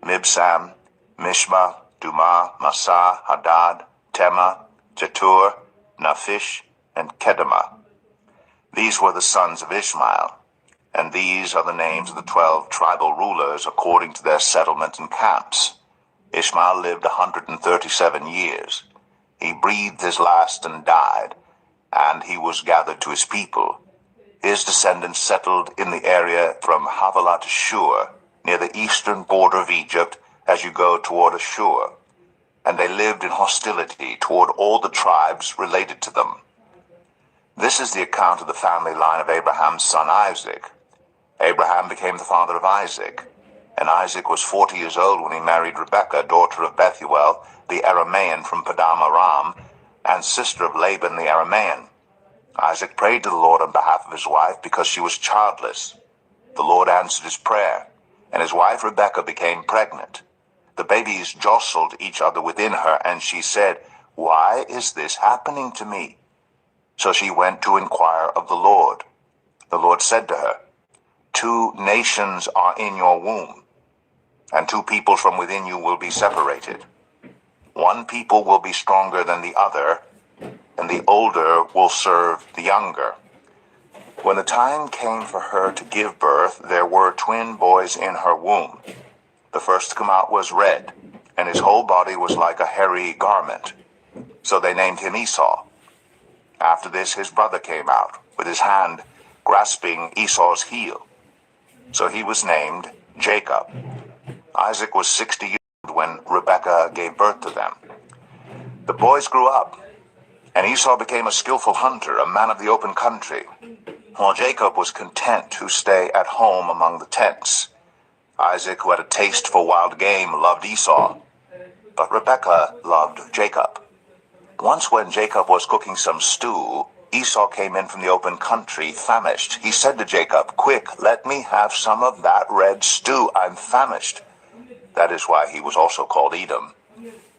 Mibsam, Mishma, Dumah, Massa, Hadad, Tema, Jetur, Naphish, and Kedemah. These were the sons of Ishmael, and these are the names of the 12 tribal rulers according to their settlement and camps. Ishmael lived 137 years. He breathed his last and died, and he was gathered to his people. His descendants settled in the area from Havilah to Shur, near the eastern border of Egypt as you go toward Ashur, and they lived in hostility toward all the tribes related to them. This is the account of the family line of Abraham's son Isaac. Abraham became the father of Isaac, and Isaac was 40 years old when he married Rebekah, daughter of Bethuel, the Aramean from Padam Aram, and sister of Laban the Aramean. Isaac prayed to the Lord on behalf of his wife because she was childless. The Lord answered his prayer, and his wife Rebekah became pregnant. The babies jostled each other within her, and she said, "Why is this happening to me?" So she went to inquire of the Lord. The Lord said to her, "Two nations are in your womb, and two people from within you will be separated. One people will be stronger than the other, and the older will serve the younger." When the time came for her to give birth, there were twin boys in her womb. The first to come out was red, and his whole body was like a hairy garment. So they named him Esau. After this, his brother came out, with his hand grasping Esau's heel. So he was named Jacob. Isaac was 60 years old when Rebekah gave birth to them. The boys grew up, and Esau became a skillful hunter, a man of the open country, while Jacob was content to stay at home among the tents. Isaac, who had a taste for wild game, loved Esau, but Rebekah loved Jacob. Once when Jacob was cooking some stew, Esau came in from the open country, famished. He said to Jacob, "Quick, let me have some of that red stew. I'm famished." That is why he was also called Edom.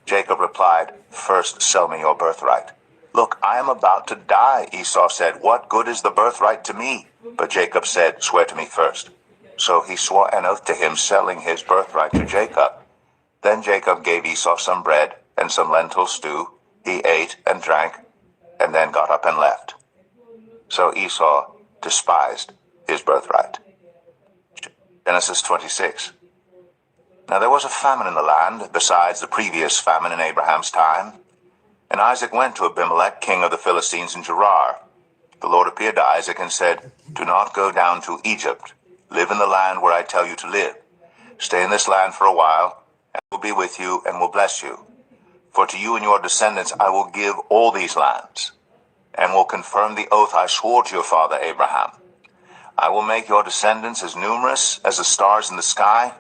Jacob replied, "First sell me your birthright." "Look, I am about to die," Esau said. "What good is the birthright to me?" But Jacob said, "Swear to me first." So he swore an oath to him, selling his birthright to Jacob. Then Jacob gave Esau some bread and some lentil stew. He ate and drank, and then got up and left. So Esau despised his birthright. Genesis 26. Now there was a famine in the land, besides the previous famine in Abraham's time. And Isaac went to Abimelech, king of the Philistines, in Gerar. The Lord appeared to Isaac and said, "Do not go down to Egypt. Live in the land where I tell you to live. Stay in this land for a while, and I will be with you and will bless you. For to you and your descendants I will give all these lands, and will confirm the oath I swore to your father Abraham. I will make your descendants as numerous as the stars in the sky,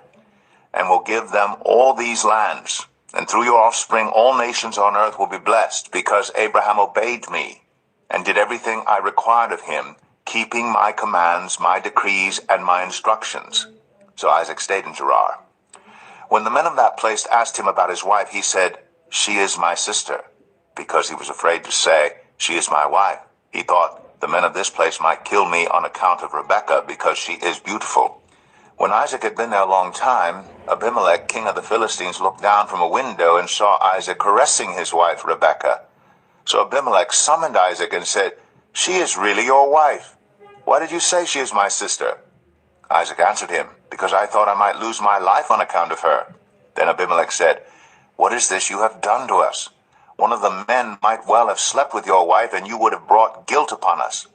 and will give them all these lands. And through your offspring all nations on earth will be blessed, because Abraham obeyed me and did everything I required of him, keeping my commands, my decrees, and my instructions." So Isaac stayed in Gerar. When the men of that place asked him about his wife, he said, "She is my sister," because he was afraid to say, "She is my wife." He thought, "The men of this place might kill me on account of Rebekah, because she is beautiful." When Isaac had been there a long time, Abimelech, king of the Philistines, looked down from a window and saw Isaac caressing his wife Rebekah. So Abimelech summoned Isaac and said, "She is really your wife. Why did you say she is my sister?" Isaac answered him, "Because I thought I might lose my life on account of her." Then Abimelech said, "What is this you have done to us? One of the men might well have slept with your wife, and you would have brought guilt upon us."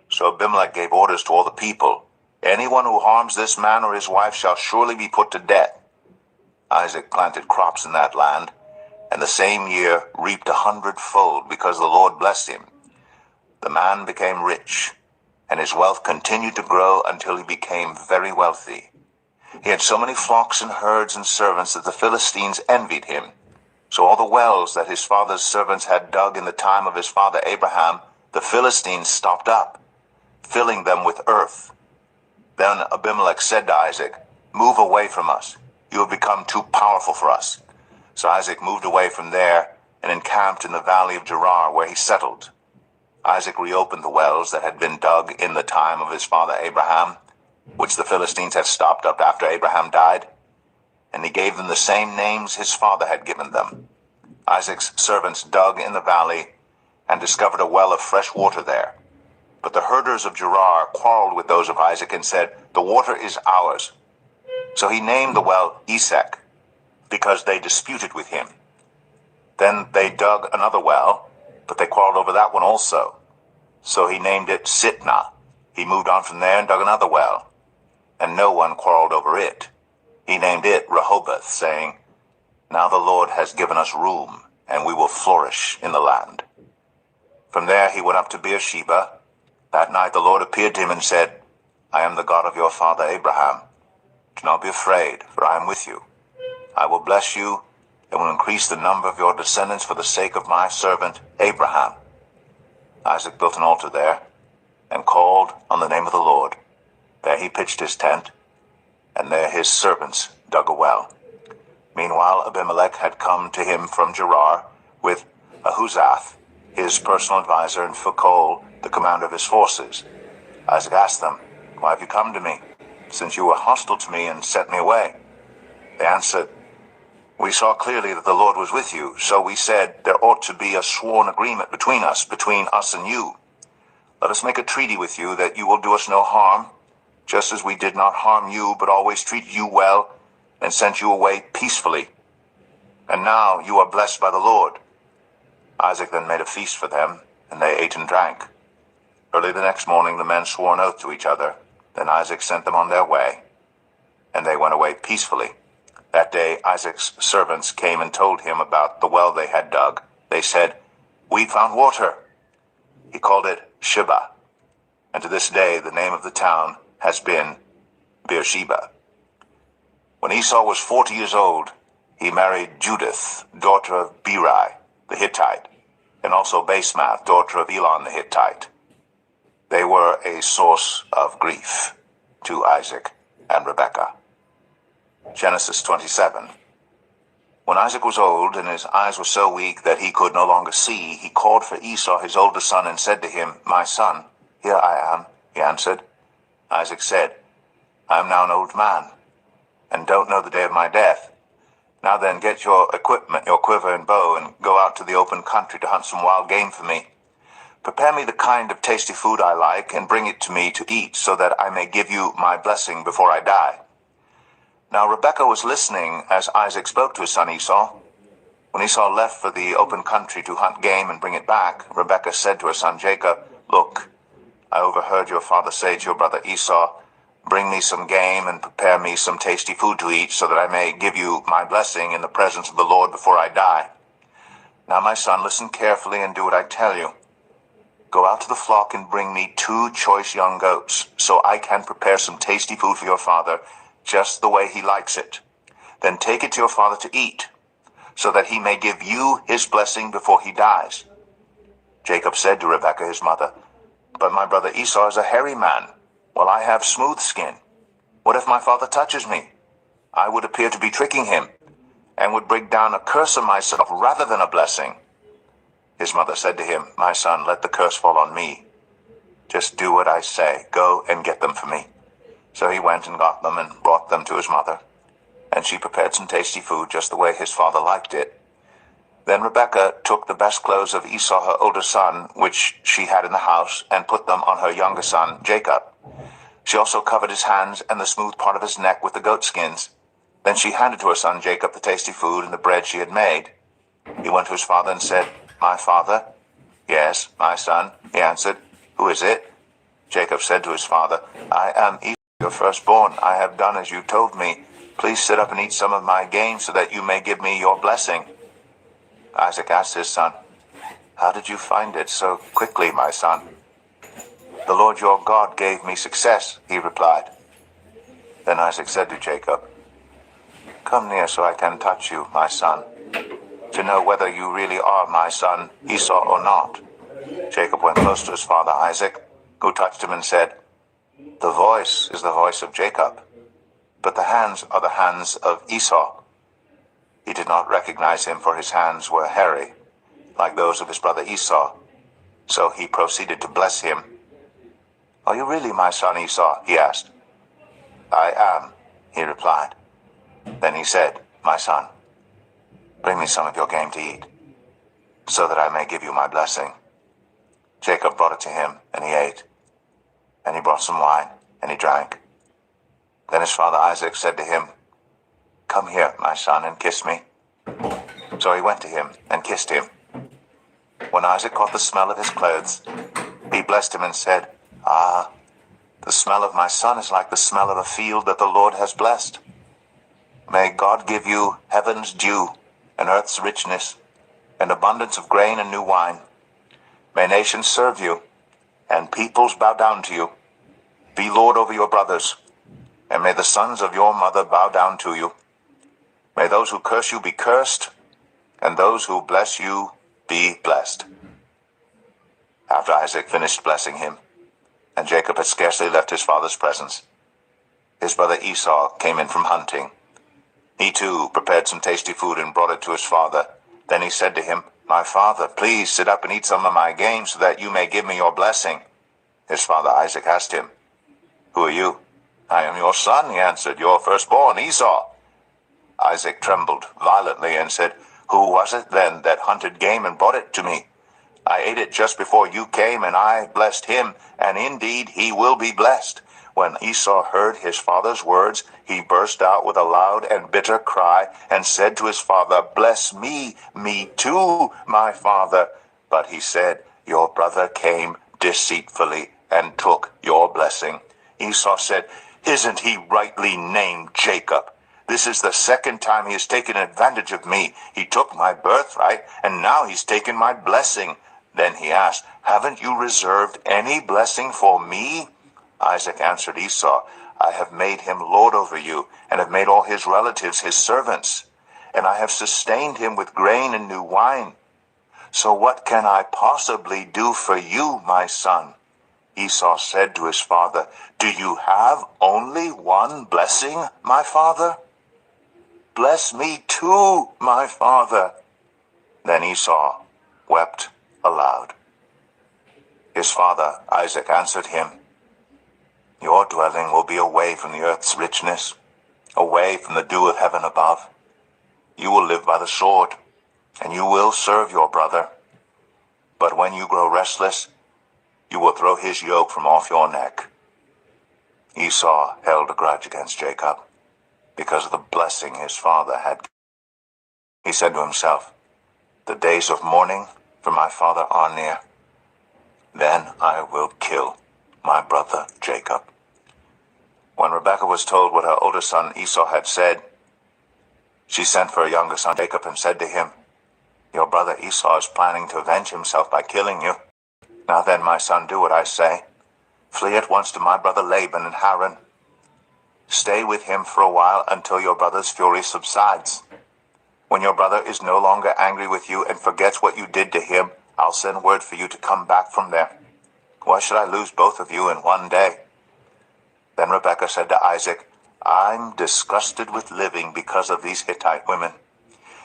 So Abimelech gave orders to all the people, "Anyone who harms this man or his wife shall surely be put to death." Isaac planted crops in that land, and the same year reaped 100-fold, because the Lord blessed him. The man became rich, and his wealth continued to grow until he became very wealthy. He had so many flocks and herds and servants that the Philistines envied him. So all the wells that his father's servants had dug in the time of his father Abraham, the Philistines stopped up, filling them with earth. Then Abimelech said to Isaac, "Move away from us. You have become too powerful for us." So Isaac moved away from there and encamped in the valley of Gerar, where he settled. Isaac reopened the wells that had been dug in the time of his father Abraham, which the Philistines had stopped up after Abraham died, and he gave them the same names his father had given them. Isaac's servants dug in the valley and discovered a well of fresh water there. But the herders of Gerar quarreled with those of Isaac and said, "The water is ours." So he named the well Esek, because they disputed with him. Then they dug another well, but they quarreled over that one also. So he named it Sitnah. He moved on from there and dug another well, and no one quarreled over it. He named it Rehoboth, saying, "Now the Lord has given us room, and we will flourish in the land." From there he went up to Beersheba. That night the Lord appeared to him and said, "I am the God of your father Abraham. Do not be afraid, for I am with you. I will bless you and will increase the number of your descendants for the sake of my servant Abraham." Isaac built an altar there and called on the name of the Lord. There he pitched his tent, and there his servants dug a well. Meanwhile Abimelech had come to him from Gerar with Ahuzath, his personal advisor, and Phicol, the commander of his forces. Isaac asked them, "Why have you come to me, since you were hostile to me and sent me away?" They answered, "We saw clearly that the Lord was with you, so we said there ought to be a sworn agreement between us and you. Let us make a treaty with you that you will do us no harm, just as we did not harm you, but always treated you well and sent you away peacefully. And now you are blessed by the Lord." Isaac then made a feast for them, and they ate and drank. Early the next morning the men swore an oath to each other. Then Isaac sent them on their way, and they went away peacefully. That day Isaac's servants came and told him about the well they had dug. They said, "We found water." He called it Sheba, and to this day the name of the town has been Beersheba. When Esau was 40 years old, he married Judith, daughter of Beeri the Hittite, and also Basemath, daughter of Elon the Hittite. They were a source of grief to Isaac and Rebekah. Genesis 27. When Isaac was old, and his eyes were so weak that he could no longer see, he called for Esau, his older son, and said to him, "My son." "Here I am," he answered. Isaac said, "I am now an old man, and don't know the day of my death. Now then, get your equipment, your quiver and bow, and go out to the open country to hunt some wild game for me. Prepare me the kind of tasty food I like, and bring it to me to eat, so that I may give you my blessing before I die." Now Rebekah was listening as Isaac spoke to his son Esau. When Esau left for the open country to hunt game and bring it back, Rebekah said to her son Jacob, "Look, I overheard your father say to your brother Esau, 'Bring me some game and prepare me some tasty food to eat, so that I may give you my blessing in the presence of the Lord before I die.' Now my son, listen carefully and do what I tell you. Go out to the flock and bring me 2 choice young goats, so I can prepare some tasty food for your father, just the way he likes it. Then take it to your father to eat, so that he may give you his blessing before he dies." Jacob said to Rebekah his mother, "But my brother Esau is a hairy man, while I have smooth skin. What if my father touches me? I would appear to be tricking him, and would bring down a curse on myself rather than a blessing." His mother said to him, "My son, let the curse fall on me. Just do what I say. Go and get them for me." So he went and got them and brought them to his mother, and she prepared some tasty food just the way his father liked it. Then Rebekah took the best clothes of Esau her older son, which she had in the house, and put them on her younger son Jacob. She also covered his hands and the smooth part of his neck with the goat skins. Then she handed to her son Jacob the tasty food and the bread she had made. He went to his father and said, "My father?" "Yes, my son," he answered. "Who is it?" Jacob said to his father, "I am Esau, your firstborn. I have done as you told me. Please sit up and eat some of my game, so that you may give me your blessing." Isaac asked his son, "How did you find it so quickly, my son?" "The Lord your God gave me success," he replied. Then Isaac said to Jacob, "Come near so I can touch you, my son, to know whether you really are my son Esau or not." Jacob went close to his father Isaac, who touched him and said, "The voice is the voice of Jacob, but the hands are the hands of Esau." He did not recognize him, for his hands were hairy, like those of his brother Esau. So he proceeded to bless him. "Are you really my son Esau?" he asked. "I am," he replied. Then he said, "My son, bring me some of your game to eat, so that I may give you my blessing." Jacob brought it to him, and he ate. And he brought some wine, and he drank. Then his father Isaac said to him, "Come here, my son, and kiss me." So he went to him and kissed him. When Isaac caught the smell of his clothes, he blessed him and said, "Ah, the smell of my son is like the smell of a field that the Lord has blessed. May God give you heaven's dew and earth's richness, and abundance of grain and new wine. May nations serve you, and peoples bow down to you. Be Lord over your brothers, and may the sons of your mother bow down to you. May those who curse you be cursed, and those who bless you be blessed." After Isaac finished blessing him, and Jacob had scarcely left his father's presence, his brother Esau came in from hunting. He too prepared some tasty food and brought it to his father. Then he said to him, "My father, please sit up and eat some of my game, so that you may give me your blessing." His father Isaac asked him, "Who are you?" "I am your son," he answered, "your firstborn, Esau." Isaac trembled violently and said, "Who was it then that hunted game and brought it to me? I ate it just before you came, and I blessed him, and indeed he will be blessed." When Esau heard his father's words, he burst out with a loud and bitter cry and said to his father, "Bless me, me too, my father." But he said, "Your brother came deceitfully and took your blessing." Esau said, "Isn't he rightly named Jacob? This is the second time he has taken advantage of me. He took my birthright, and now he's taken my blessing." Then he asked, "Haven't you reserved any blessing for me?" Isaac answered Esau, "I have made him lord over you, and have made all his relatives his servants, and I have sustained him with grain and new wine. So what can I possibly do for you, my son?" Esau said to his father, "Do you have only one blessing, my father?" Bless me too, my father." Then Esau wept aloud. His father Isaac answered him, "Your dwelling will be away from the earth's richness, away from the dew of heaven above. You will live by the sword, and you will serve your brother. But when you grow restless, you will throw his yoke from off your neck." Esau held a grudge against Jacob because of the blessing his father had. He said to himself, "The days of mourning for my father are near. Then I will kill my brother Jacob." When Rebekah was told what her older son Esau had said, she sent for her younger son Jacob and said to him, "Your brother Esau is planning to avenge himself by killing you. Now then, my son, do what I say. Flee at once to my brother Laban in Haran. Stay with him for a while until your brother's fury subsides. When your brother is no longer angry with you and forgets what you did to him, I'll send word for you to come back from there. Why should I lose both of you in one day?" Then Rebekah said to Isaac, "I'm disgusted with living because of these Hittite women.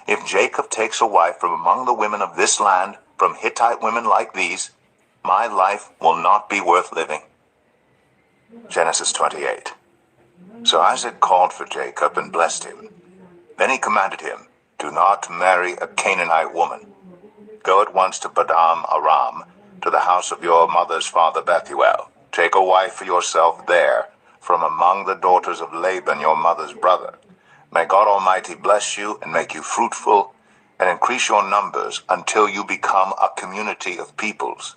If Jacob takes a wife from among the women of this land, from Hittite women like these, my life will not be worth living." Genesis 28. So Isaac called for Jacob and blessed him. Then he commanded him, "Do not marry a Canaanite woman. Go at once to Padan Aram, to the house of your mother's father Bethuel. Take a wife for yourself there, from among the daughters of Laban your mother's brother. May God Almighty bless you and make you fruitful, and increase your numbers until you become a community of peoples.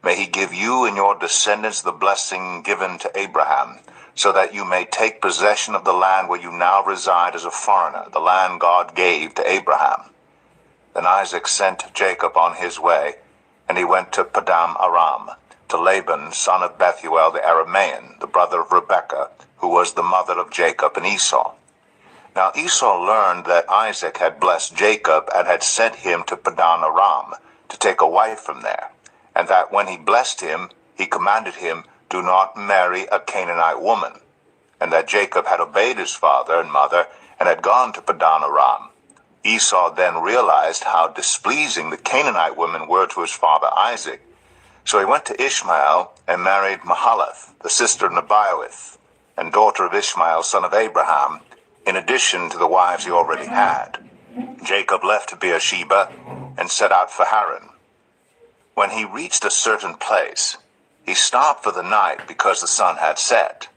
May he give you and your descendants the blessing given to Abraham, so that you may take possession of the land where you now reside as a foreigner, the land God gave to Abraham." Then Isaac sent Jacob on his way, and he went to Padan Aram, to Laban, son of Bethuel the Aramean, the brother of Rebekah, who was the mother of Jacob and Esau. Now Esau learned that Isaac had blessed Jacob and had sent him to Padan Aram to take a wife from there, and that when he blessed him, he commanded him, "Do not marry a Canaanite woman," and that Jacob had obeyed his father and mother and had gone to Padan Aram. Esau then realized how displeasing the Canaanite women were to his father Isaac. So he went to Ishmael and married Mahalath, the sister of Nebaioth, and daughter of Ishmael, son of Abraham, in addition to the wives he already had. Jacob left Beersheba and set out for Haran. When he reached a certain place, he stopped for the night because the sun had set.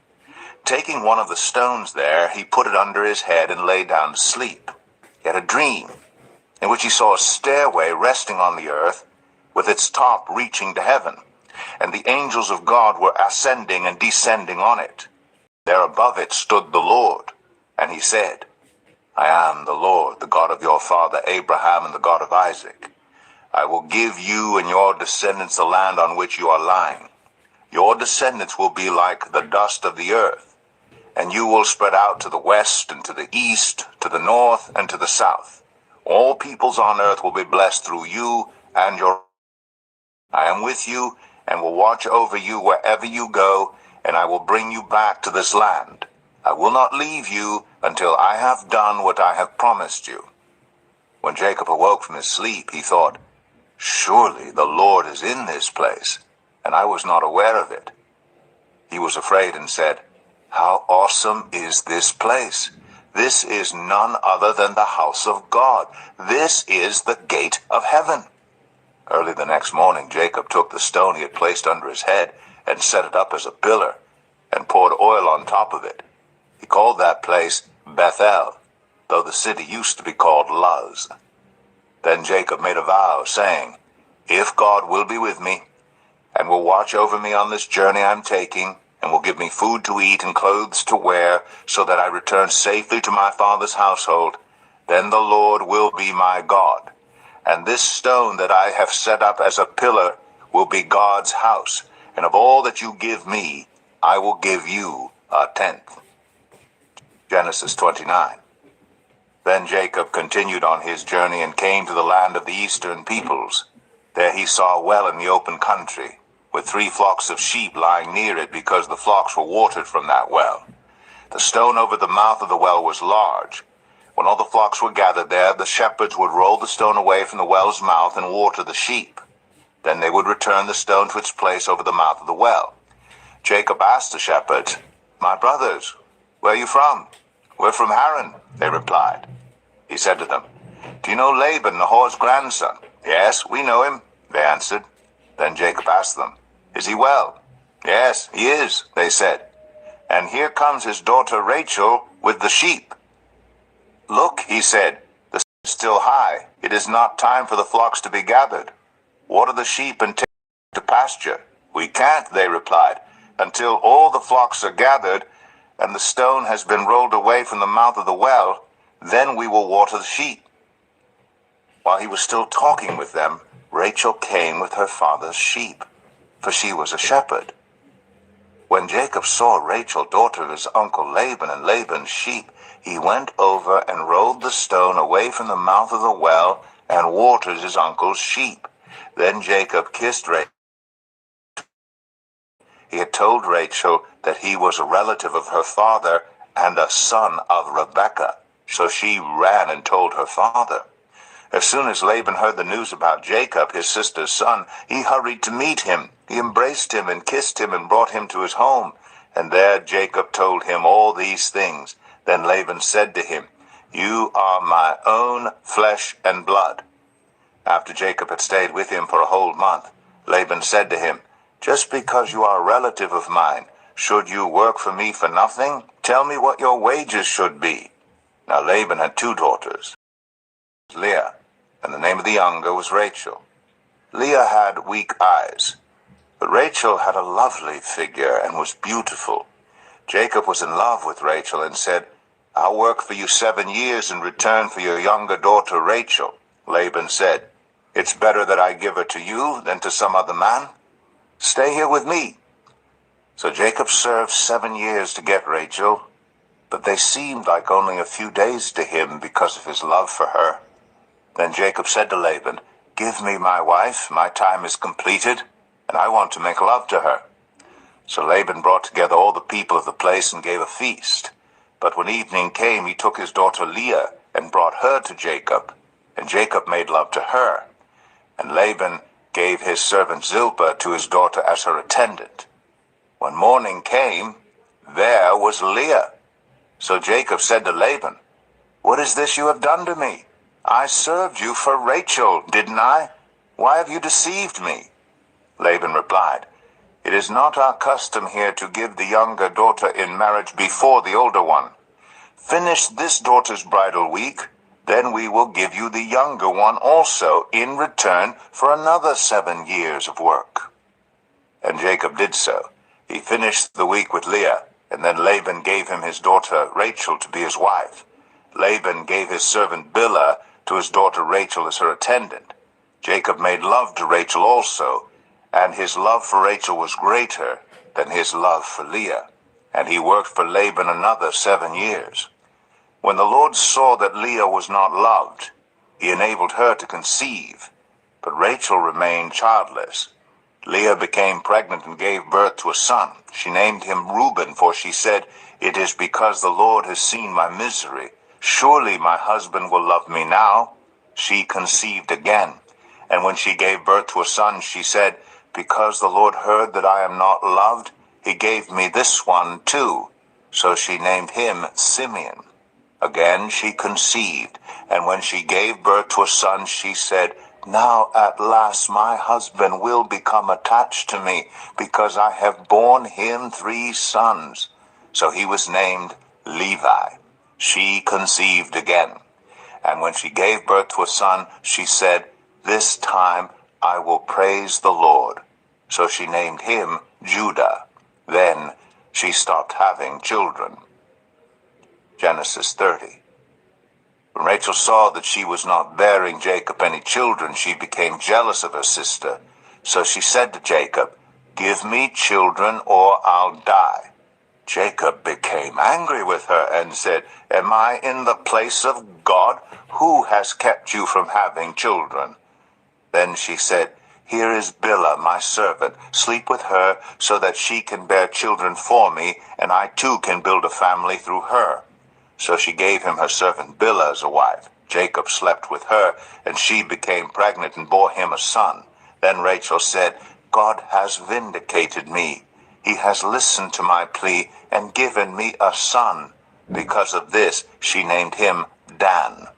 Taking one of the stones there, he put it under his head and lay down to sleep. He had a dream in which he saw a stairway resting on the earth with its top reaching to heaven, and the angels of God were ascending and descending on it. There above it stood the Lord, and he said, "I am the Lord, the God of your father Abraham and the God of Isaac. I will give you and your descendants the land on which you are lying. Your descendants will be like the dust of the earth, and you will spread out to the west and to the east, to the north and to the south. All peoples on earth will be blessed through you and your... I am with you and will watch over you wherever you go, and I will bring you back to this land. I will not leave you until I have done what I have promised you." When Jacob awoke from his sleep, he thought, "Surely the Lord is in this place, and I was not aware of it." He was afraid and said, "How awesome is this place! This is none other than the house of God. This is the gate of heaven." Early the next morning, Jacob took the stone he had placed under his head and set it up as a pillar and poured oil on top of it. He called that place Bethel, though the city used to be called Luz. Then Jacob made a vow, saying, "If God will be with me and will watch over me on this journey I'm taking, and will give me food to eat and clothes to wear, so that I return safely to my father's household, then the Lord will be my God. And this stone that I have set up as a pillar will be God's house, and of all that you give me, I will give you a tenth." Genesis 29. Then Jacob continued on his journey and came to the land of the eastern peoples. There he saw a well in the open country, with 3 flocks of sheep lying near it, because the flocks were watered from that well. The stone over the mouth of the well was large. When all the flocks were gathered there, the shepherds would roll the stone away from the well's mouth and water the sheep. Then they would return the stone to its place over the mouth of the well. Jacob asked the shepherds, "My brothers, where are you from?" "We're from Haran," they replied. He said to them, "Do you know Laban, Nahor's grandson?" "Yes, we know him," they answered. Then Jacob asked them, "Is he well?" "Yes, he is," they said. "And here comes his daughter Rachel with the sheep." "Look," he said, "the sun is still high. It is not time for the flocks to be gathered. Water the sheep and take them to pasture." "We can't," they replied, "until all the flocks are gathered and the stone has been rolled away from the mouth of the well. Then we will water the sheep." While he was still talking with them, Rachel came with her father's sheep, for she was a shepherd. When Jacob saw Rachel, daughter of his uncle Laban, and Laban's sheep, he went over and rolled the stone away from the mouth of the well and watered his uncle's sheep. Then Jacob kissed Rachel. He had told Rachel that he was a relative of her father and a son of Rebekah, so she ran and told her father. As soon as Laban heard the news about Jacob, his sister's son, he hurried to meet him. He embraced him and kissed him and brought him to his home. And there Jacob told him all these things. Then Laban said to him, "You are my own flesh and blood." After Jacob had stayed with him for a whole month, Laban said to him, "Just because you are a relative of mine, should you work for me for nothing? Tell me what your wages should be." Now Laban had 2 daughters, Leah, and the name of the younger was Rachel. Leah had weak eyes, but Rachel had a lovely figure and was beautiful. Jacob was in love with Rachel and said, "I'll work for you 7 years in return for your younger daughter Rachel." Laban said, "It's better that I give her to you than to some other man. Stay here with me." So Jacob served 7 years to get Rachel, but they seemed like only a few days to him because of his love for her. Then Jacob said to Laban, "Give me my wife, my time is completed, and I want to make love to her." So Laban brought together all the people of the place and gave a feast. But when evening came, he took his daughter Leah and brought her to Jacob, and Jacob made love to her. And Laban gave his servant Zilpah to his daughter as her attendant. When morning came, there was Leah. So Jacob said to Laban, "What is this you have done to me? I served you for Rachel, didn't I? Why have you deceived me?" Laban replied, "It is not our custom here to give the younger daughter in marriage before the older one. Finish this daughter's bridal week, then we will give you the younger one also in return for another 7 years of work." And Jacob did so. He finished the week with Leah, and then Laban gave him his daughter Rachel to be his wife. Laban gave his servant Bilhah to his daughter Rachel as her attendant. Jacob made love to Rachel also, and his love for Rachel was greater than his love for Leah. And he worked for Laban another 7 years. When the Lord saw that Leah was not loved, he enabled her to conceive, but Rachel remained childless. Leah became pregnant and gave birth to a son. She named him Reuben, for she said, "It is because the Lord has seen my misery. Surely my husband will love me now." She conceived again, and when she gave birth to a son, she said, "Because the Lord heard that I am not loved, he gave me this one too." So she named him Simeon. Again she conceived, and when she gave birth to a son, she said, "Now at last my husband will become attached to me, because I have borne him 3 sons. So he was named Levi. She conceived again, and when she gave birth to a son, she said, "This time I will praise the Lord." So she named him Judah. Then she stopped having children. Genesis 30. When Rachel saw that she was not bearing Jacob any children, she became jealous of her sister. So she said to Jacob, "Give me children or I'll die." Jacob became angry with her and said, "Am I in the place of God? Who has kept you from having children?" Then she said, "Here is Bilhah, my servant. Sleep with her so that she can bear children for me, and I too can build a family through her." So she gave him her servant Bilhah as a wife. Jacob slept with her, and she became pregnant and bore him a son. Then Rachel said, God has vindicated me. He has listened to my plea and given me a son. Because of this, she named him Dan.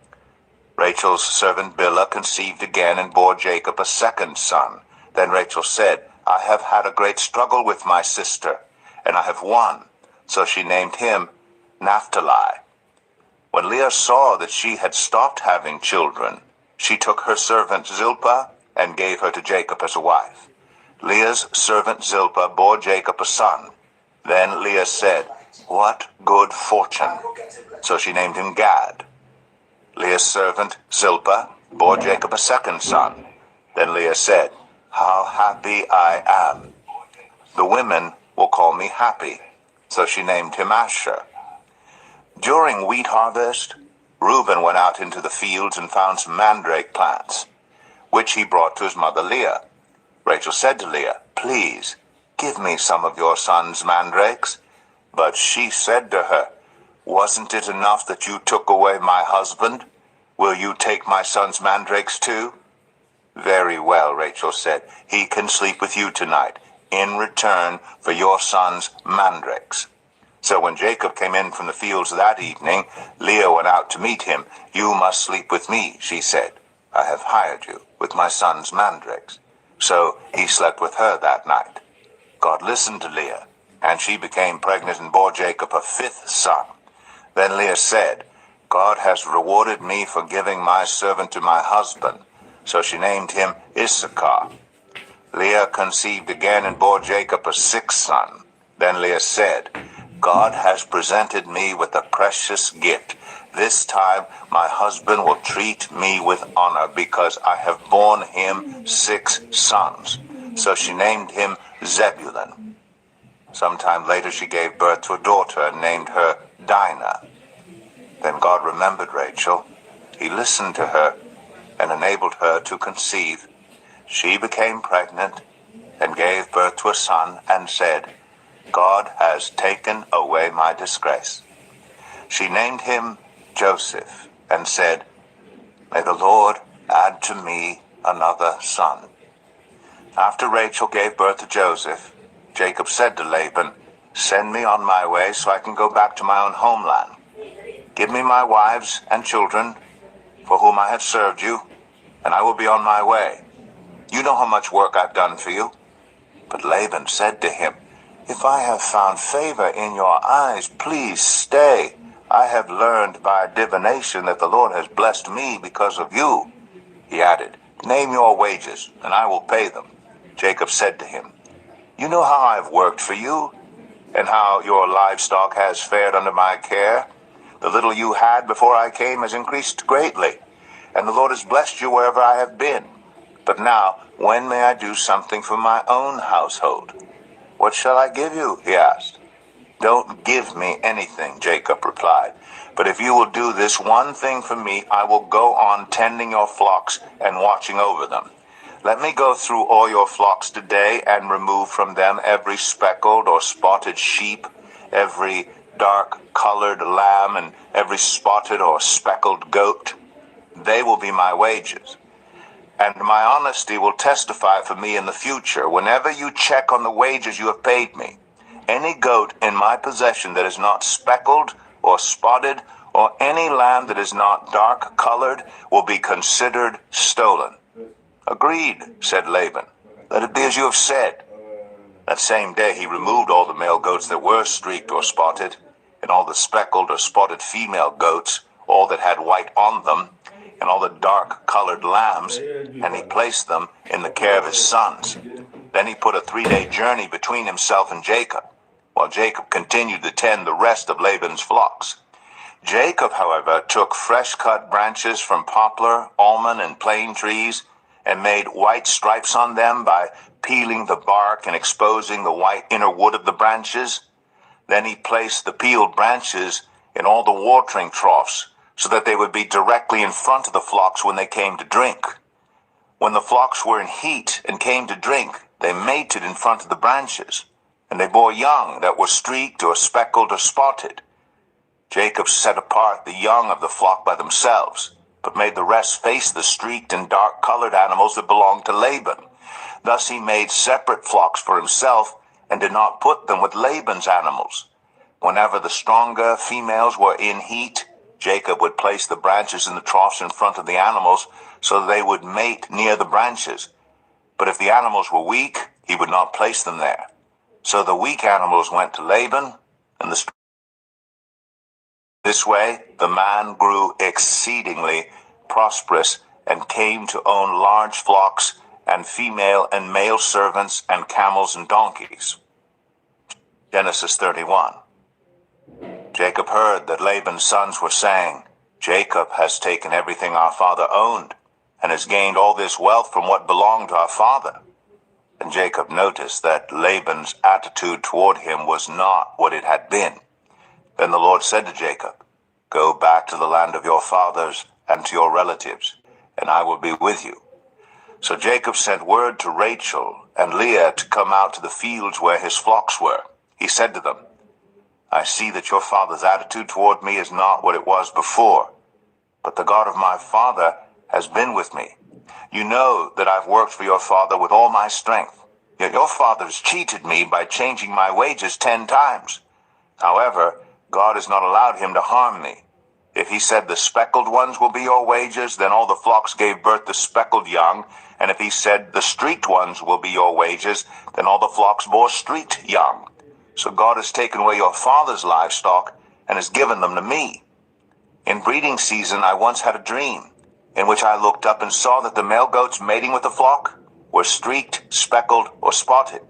Rachel's servant Bilhah conceived again and bore Jacob a second son. Then Rachel said, I have had a great struggle with my sister, and I have won. So she named him Naphtali. When Leah saw that she had stopped having children, she took her servant Zilpah and gave her to Jacob as a wife. Leah's servant Zilpah bore Jacob a son. Then Leah said, What good fortune! So she named him Gad. Leah's servant Zilpah bore Jacob a second son. Then Leah said, How happy I am! The women will call me happy. So she named him Asher. During wheat harvest, Reuben went out into the fields and found some mandrake plants, which he brought to his mother Leah. Rachel said to Leah, Please, give me some of your son's mandrakes. But she said to her, Wasn't it enough that you took away my husband? Will you take my son's mandrakes too? Very well, Rachel said, He can sleep with you tonight, in return for your son's mandrakes. So when Jacob came in from the fields that evening, Leah went out to meet him. You must sleep with me, she said. I have hired you with my son's mandrakes. So he slept with her that night. God listened to Leah, and she became pregnant and bore Jacob a fifth son. Then Leah said, God has rewarded me for giving my servant to my husband. So she named him Issachar. Leah conceived again and bore Jacob a sixth son. Then Leah said, God has presented me with a precious gift. This time my husband will treat me with honor because I have borne him 6 sons. So she named him Zebulun. Sometime later she gave birth to a daughter and named her Dinah. Then God remembered Rachel. He listened to her and enabled her to conceive. She became pregnant and gave birth to a son and said, God has taken away my disgrace. She named him Joseph and said, May the Lord add to me another son. After Rachel gave birth to Joseph, Jacob said to Laban, Send me on my way so I can go back to my own homeland. Give me my wives and children, for whom I have served you, and I will be on my way. You know how much work I've done for you. But Laban said to him, If I have found favor in your eyes, please stay. I have learned by divination that the Lord has blessed me because of you. He added, Name your wages, and I will pay them. Jacob said to him, You know how I have worked for you, and how your livestock has fared under my care. The little you had before I came has increased greatly, and the Lord has blessed you wherever I have been. But now, when may I do something for my own household? What shall I give you? He asked. Don't give me anything, Jacob replied. But if you will do this one thing for me, I will go on tending your flocks and watching over them. Let me go through all your flocks today and remove from them every speckled or spotted sheep, every dark-colored lamb, and every spotted or speckled goat. They will be my wages. And my honesty will testify for me in the future. Whenever you check on the wages you have paid me, any goat in my possession that is not speckled or spotted, or any lamb that is not dark-colored, will be considered stolen. Agreed, said Laban. Let it be as you have said. That same day he removed all the male goats that were streaked or spotted, and all the speckled or spotted female goats, all that had white on them, and all the dark-colored lambs, and he placed them in the care of his sons. Then he put a 3-day journey between himself and Jacob, while Jacob continued to tend the rest of Laban's flocks. Jacob, however, took fresh-cut branches from poplar, almond, and plane trees, and made white stripes on them by peeling the bark and exposing the white inner wood of the branches. Then he placed the peeled branches in all the watering troughs, so that they would be directly in front of the flocks when they came to drink. When the flocks were in heat and came to drink, they mated in front of the branches, and they bore young that were streaked or speckled or spotted. Jacob set apart the young of the flock by themselves, but made the rest face the streaked and dark-colored animals that belonged to Laban. Thus he made separate flocks for himself, and did not put them with Laban's animals. Whenever the stronger females were in heat, Jacob would place the branches in the troughs in front of the animals, so that they would mate near the branches. But if the animals were weak, he would not place them there. So the weak animals went to Laban, and this way the man grew exceedingly prosperous, and came to own large flocks, and female and male servants, and camels and donkeys. Genesis 31. Jacob heard that Laban's sons were saying, Jacob has taken everything our father owned, and has gained all this wealth from what belonged to our father. And Jacob noticed that Laban's attitude toward him was not what it had been. Then the Lord said to Jacob, Go back to the land of your fathers and to your relatives, and I will be with you. So Jacob sent word to Rachel and Leah to come out to the fields where his flocks were. He said to them, I see that your father's attitude toward me is not what it was before, but the God of my father has been with me. You know that I've worked for your father with all my strength, yet your father has cheated me by changing my wages 10 times. However, God has not allowed him to harm me. If he said the speckled ones will be your wages, then all the flocks gave birth to speckled young, and if he said the streaked ones will be your wages, then all the flocks bore streaked young. So God has taken away your father's livestock and has given them to me. In breeding season I once had a dream, in which I looked up and saw that the male goats mating with the flock were streaked, speckled, or spotted.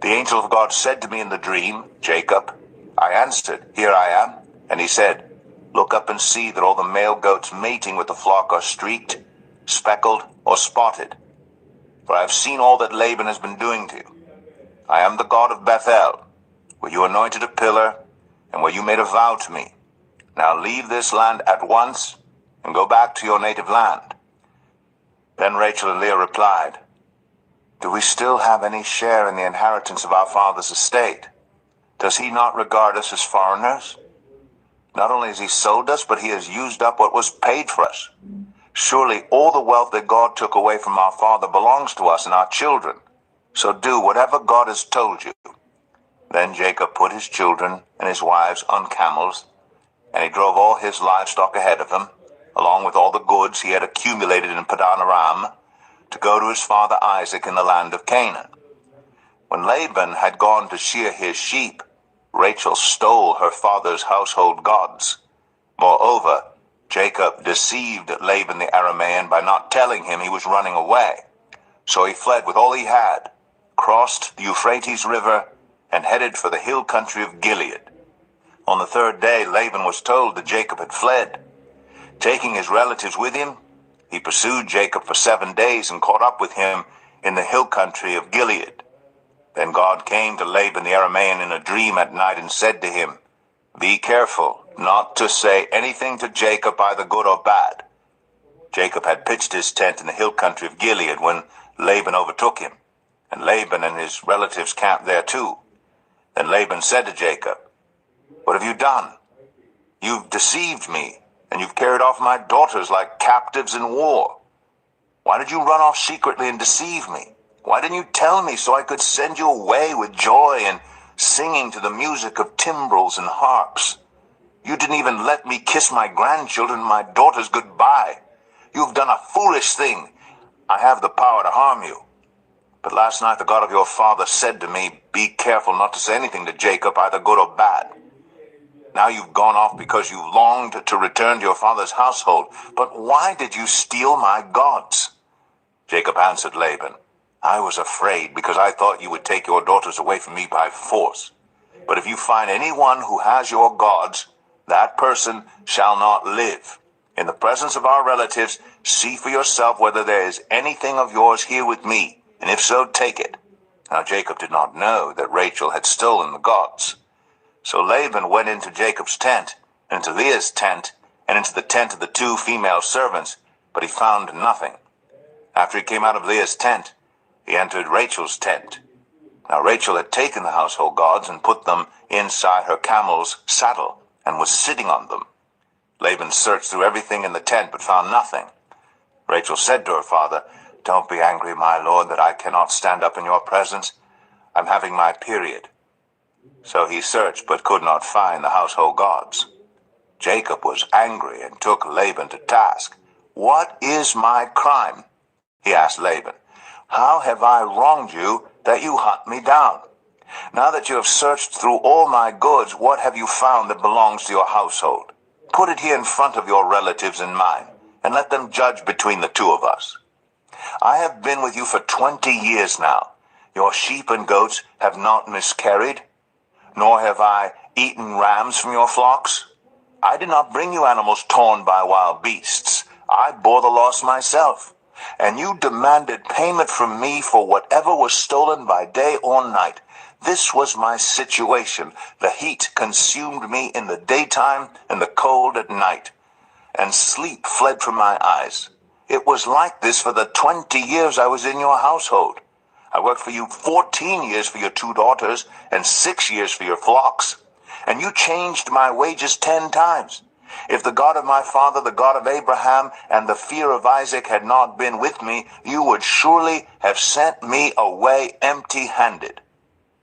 The angel of God said to me in the dream, Jacob. I answered, Here I am. And he said, Look up and see that all the male goats mating with the flock are streaked, speckled, or spotted. For I have seen all that Laban has been doing to you. I am the God of Bethel, where you anointed a pillar, and where you made a vow to me. Now leave this land at once, and go back to your native land. Then Rachel and Leah replied, Do we still have any share in the inheritance of our father's estate? Does he not regard us as foreigners? Not only has he sold us, but he has used up what was paid for us. Surely all the wealth that God took away from our father belongs to us and our children. So do whatever God has told you. Then Jacob put his children and his wives on camels, and he drove all his livestock ahead of him, along with all the goods he had accumulated in Padan Aram, to go to his father Isaac in the land of Canaan. When Laban had gone to shear his sheep, Rachel stole her father's household gods. Moreover, Jacob deceived Laban the Aramean by not telling him he was running away. So he fled with all he had, crossed the Euphrates River, and headed for the hill country of Gilead. On the third day, Laban was told that Jacob had fled. Taking his relatives with him, he pursued Jacob for 7 days and caught up with him in the hill country of Gilead. Then God came to Laban the Aramean in a dream at night and said to him, Be careful not to say anything to Jacob, either good or bad. Jacob had pitched his tent in the hill country of Gilead when Laban overtook him, and Laban and his relatives camped there too. Then Laban said to Jacob, What have you done? You've deceived me, and you've carried off my daughters like captives in war. Why did you run off secretly and deceive me? Why didn't you tell me so I could send you away with joy and singing to the music of timbrels and harps? You didn't even let me kiss my grandchildren and my daughters goodbye. You've done a foolish thing. I have the power to harm you. But last night the God of your father said to me, Be careful not to say anything to Jacob, either good or bad. Now you've gone off because you longed to return to your father's household. But why did you steal my gods? Jacob answered Laban, I was afraid because I thought you would take your daughters away from me by force. But if you find anyone who has your gods, that person shall not live. In the presence of our relatives, see for yourself whether there is anything of yours here with me, and if so, take it. Now Jacob did not know that Rachel had stolen the gods. So Laban went into Jacob's tent, and into Leah's tent, and into the tent of the 2 female servants, but he found nothing. After he came out of Leah's tent, he entered Rachel's tent. Now Rachel had taken the household gods and put them inside her camel's saddle, and was sitting on them. Laban searched through everything in the tent, but found nothing. Rachel said to her father, "Don't be angry, my lord, that I cannot stand up in your presence. I'm having my period." So he searched, but could not find the household gods. Jacob was angry and took Laban to task. "What is my crime?" he asked Laban. "How have I wronged you that you hunt me down? Now that you have searched through all my goods, what have you found that belongs to your household? Put it here in front of your relatives and mine, and let them judge between the two of us. I have been with you for 20 years now. Your sheep and goats have not miscarried, nor have I eaten rams from your flocks. I did not bring you animals torn by wild beasts. I bore the loss myself. And you demanded payment from me for whatever was stolen by day or night. This was my situation. The heat consumed me in the daytime and the cold at night, and sleep fled from my eyes. It was like this for the 20 years I was in your household. I worked for you 14 years for your 2 daughters and 6 years for your flocks, and you changed my wages 10 times. If the God of my father, the God of Abraham, and the fear of Isaac had not been with me, you would surely have sent me away empty-handed.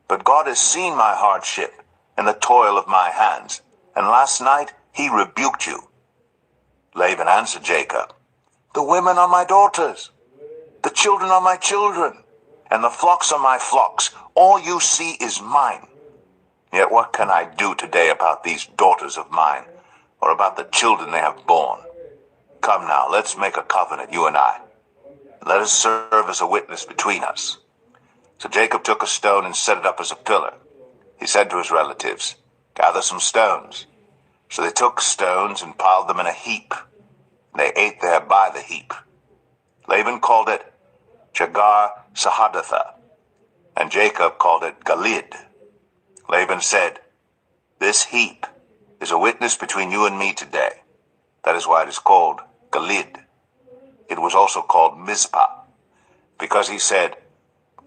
But God has seen my hardship and the toil of my hands, and last night he rebuked you." Laban answered Jacob, "The women are my daughters, the children are my children, and the flocks are my flocks. All you see is mine. Yet what can I do today about these daughters of mine, or about the children they have borne? Come now, let's make a covenant, you and I. Let us serve as a witness between us." So Jacob took a stone and set it up as a pillar. He said to his relatives, "Gather some stones." So they took stones and piled them in a heap. They ate there by the heap. Laban called it Jegar-Sahadathah, and Jacob called it Gilead. Laban said, "This heap is a witness between you and me today." That is why it is called Gilead. It was also called Mizpah, because he said,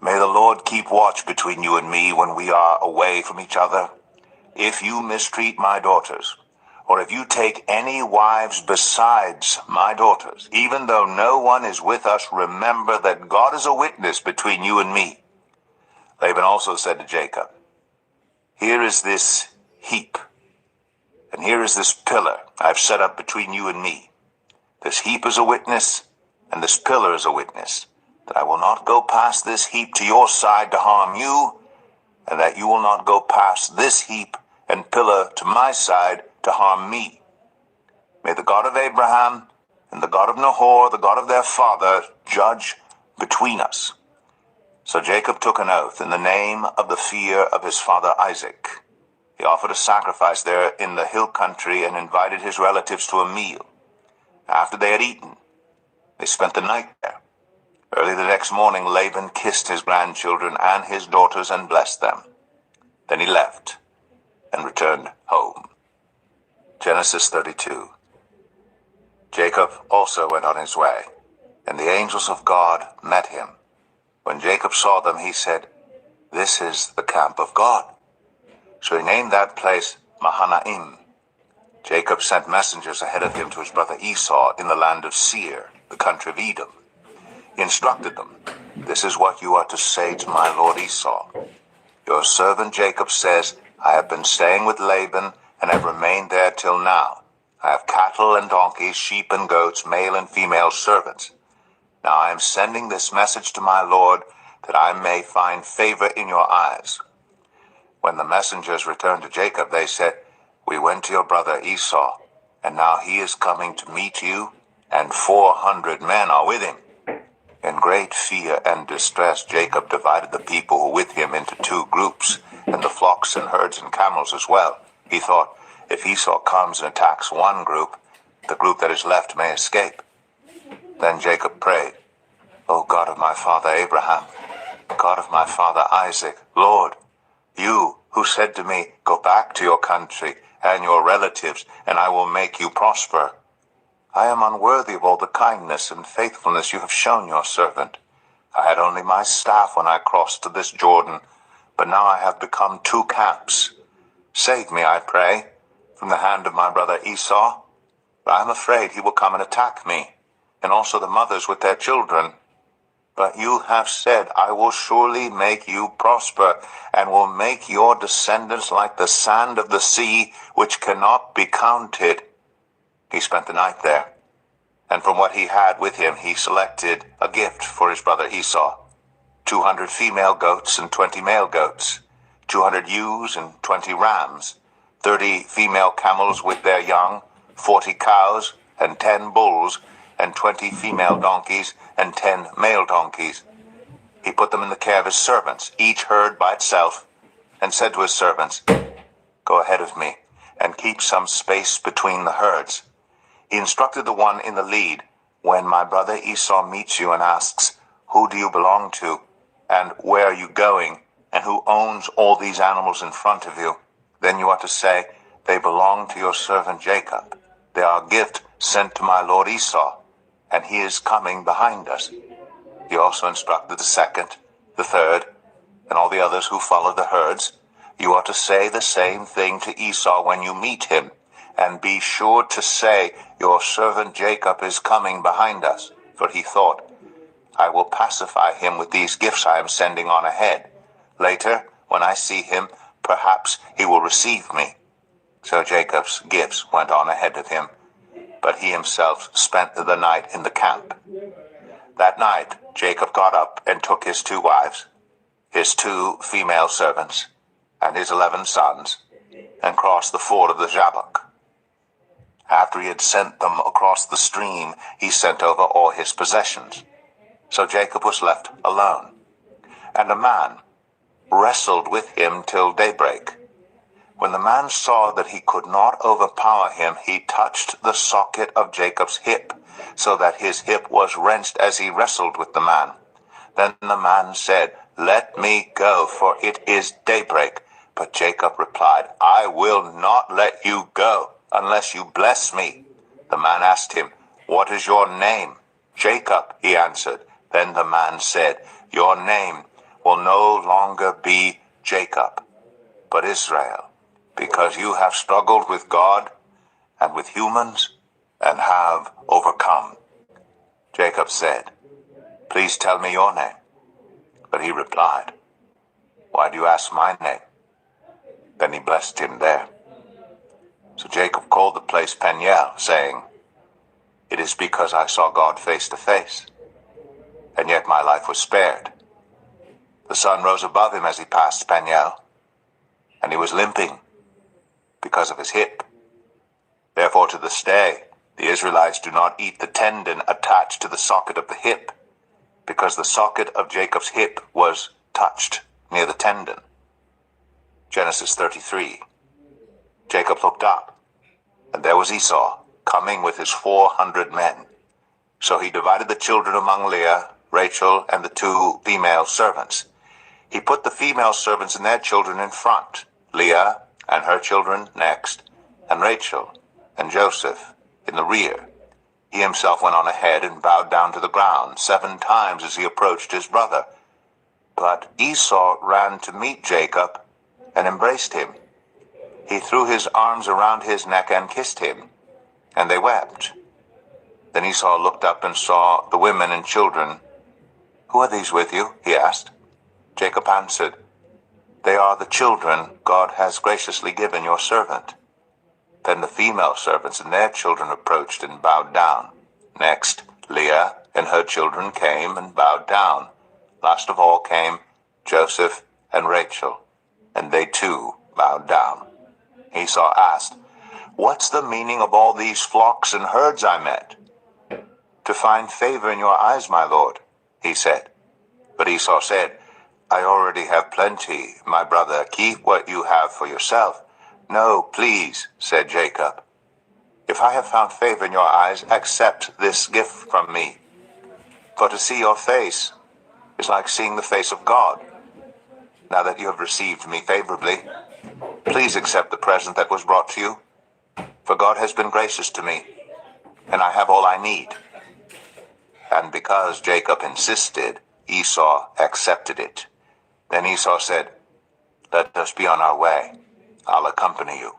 "May the Lord keep watch between you and me when we are away from each other. If you mistreat my daughters, or if you take any wives besides my daughters, even though no one is with us, remember that God is a witness between you and me." Laban also said to Jacob, "Here is this heap, and here is this pillar I have set up between you and me. This heap is a witness, and this pillar is a witness, that I will not go past this heap to your side to harm you, and that you will not go past this heap and pillar to my side to harm me. May the God of Abraham and the God of Nahor, the God of their father, judge between us." So Jacob took an oath in the name of the fear of his father Isaac. He offered a sacrifice there in the hill country and invited his relatives to a meal. After they had eaten, they spent the night there. Early the next morning, Laban kissed his grandchildren and his daughters and blessed them. Then he left and returned home. Genesis 32. Jacob also went on his way, and the angels of God met him. When Jacob saw them, he said, "This is the camp of God." So he named that place Mahanaim. Jacob sent messengers ahead of him to his brother Esau in the land of Seir, the country of Edom. He instructed them, "This is what you are to say to my lord Esau. Your servant Jacob says, I have been staying with Laban and have remained there till now. I have cattle and donkeys, sheep and goats, male and female servants. Now I am sending this message to my lord, that I may find favor in your eyes." When the messengers returned to Jacob, they said, "We went to your brother Esau, and now he is coming to meet you, and 400 men are with him." In great fear and distress, Jacob divided the people who were with him into 2 groups, and the flocks and herds and camels as well. He thought, if Esau comes and attacks one group, the group that is left may escape. Then Jacob prayed, "O God of my father Abraham, God of my father Isaac, Lord, you who said to me, 'Go back to your country and your relatives, and I will make you prosper.' I am unworthy of all the kindness and faithfulness you have shown your servant. I had only my staff when I crossed to this Jordan, but now I have become 2 camps. Save me, I pray, from the hand of my brother Esau? But I am afraid he will come and attack me, and also the mothers with their children. But you have said, I will surely make you prosper, and will make your descendants like the sand of the sea, which cannot be counted. He spent the night there, and from what he had with him he selected a gift for his brother Esau: 200 female goats and 20 male goats, 200 ewes and 20 rams, 30 female camels with their young, 40 cows and 10 bulls, and 20 female donkeys and 10 male donkeys. He put them in the care of his servants, each herd by itself, and said to his servants, Go ahead of me, and keep some space between the herds. He instructed the one in the lead, When my brother Esau meets you and asks, Who do you belong to, and where are you going, and who owns all these animals in front of you? Then you are to say, They belong to your servant Jacob. They are a gift sent to my lord Esau, and he is coming behind us. He also instructed the second, the third, and all the others who followed the herds. You are to say the same thing to Esau when you meet him, and be sure to say, Your servant Jacob is coming behind us. For he thought, I will pacify him with these gifts I am sending on ahead. Later, when I see him, perhaps he will receive me. So Jacob's gifts went on ahead of him, but he himself spent the night in the camp. That night Jacob got up and took his 2 wives, his 2 female servants, and his 11 sons, and crossed the ford of the Jabbok. After he had sent them across the stream, he sent over all his possessions. So Jacob was left alone, and a man wrestled with him till daybreak. When the man saw that he could not overpower him, he touched the socket of Jacob's hip, so that his hip was wrenched as he wrestled with the man. Then the man said, Let me go, for it is daybreak. But Jacob replied, I will not let you go, unless you bless me. The man asked him, What is your name? Jacob, he answered. Then the man said, Your name will no longer be Jacob, but Israel, because you have struggled with God and with humans and have overcome. Jacob said, Please tell me your name. But he replied, Why do you ask my name? Then he blessed him there. So Jacob called the place Peniel, saying, It is because I saw God face to face, and yet my life was spared. The sun rose above him as he passed Peniel, and he was limping because of his hip. Therefore to this day the Israelites do not eat the tendon attached to the socket of the hip, because the socket of Jacob's hip was touched near the tendon. Genesis 33. Jacob looked up, and there was Esau coming with his 400 men. So he divided the children among Leah, Rachel, and the 2 female servants. He put the female servants and their children in front, Leah and her children next, and Rachel and Joseph in the rear. He himself went on ahead and bowed down to the ground 7 times as he approached his brother. But Esau ran to meet Jacob and embraced him. He threw his arms around his neck and kissed him, and they wept. Then Esau looked up and saw the women and children. Who are these with you? He asked. Jacob answered, They are the children God has graciously given your servant. Then the female servants and their children approached and bowed down. Next, Leah and her children came and bowed down. Last of all came Joseph and Rachel, and they too bowed down. Esau asked, What's the meaning of all these flocks and herds I met? To find favor in your eyes, my lord, he said. But Esau said, I already have plenty, my brother. Keep what you have for yourself. No, please, said Jacob. If I have found favor in your eyes, accept this gift from me. For to see your face is like seeing the face of God. Now that you have received me favorably, please accept the present that was brought to you. For God has been gracious to me, and I have all I need. And because Jacob insisted, Esau accepted it. Then Esau said, Let us be on our way. I'll accompany you.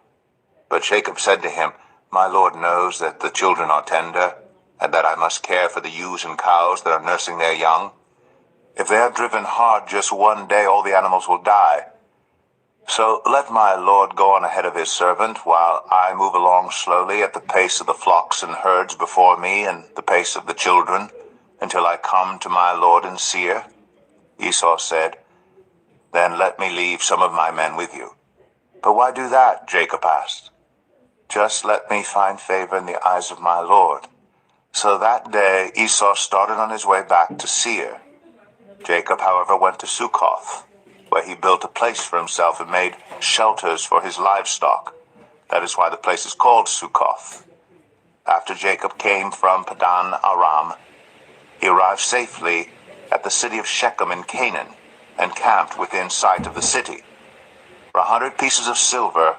But Jacob said to him, My Lord knows that the children are tender, and that I must care for the ewes and cows that are nursing their young. If they are driven hard just one day, all the animals will die. So let my Lord go on ahead of his servant, while I move along slowly at the pace of the flocks and herds before me, and the pace of the children, until I come to my Lord in Seir. Esau said, Then let me leave some of my men with you. But why do that? Jacob asked. Just let me find favor in the eyes of my Lord. So that day Esau started on his way back to Seir. Jacob, however, went to Succoth, where he built a place for himself and made shelters for his livestock. That is why the place is called Succoth. After Jacob came from Padan Aram, he arrived safely at the city of Shechem in Canaan, and camped within sight of the city. For 100 pieces of silver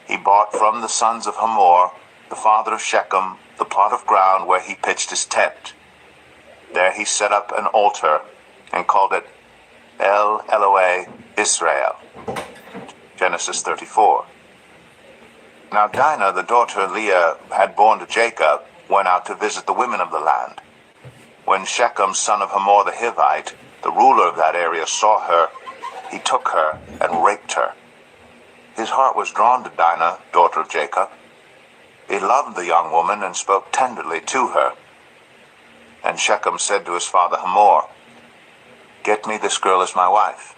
he bought from the sons of Hamor, the father of Shechem, the plot of ground where he pitched his tent. There he set up an altar and called it El Elohe Israel. Genesis 34. Now Dinah, the daughter Leah had borne to Jacob, went out to visit the women of the land. When Shechem, son of Hamor the Hivite, the ruler of that area, saw her, he took her and raped her. His heart was drawn to Dinah, daughter of Jacob. He loved the young woman and spoke tenderly to her. And Shechem said to his father Hamor, Get me this girl as my wife.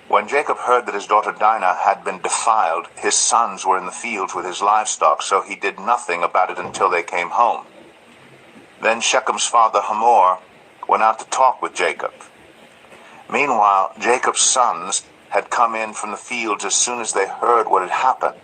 When Jacob heard that his daughter Dinah had been defiled, his sons were in the fields with his livestock, so he did nothing about it until they came home. Then Shechem's father Hamor went out to talk with Jacob. Meanwhile, Jacob's sons had come in from the fields as soon as they heard what had happened.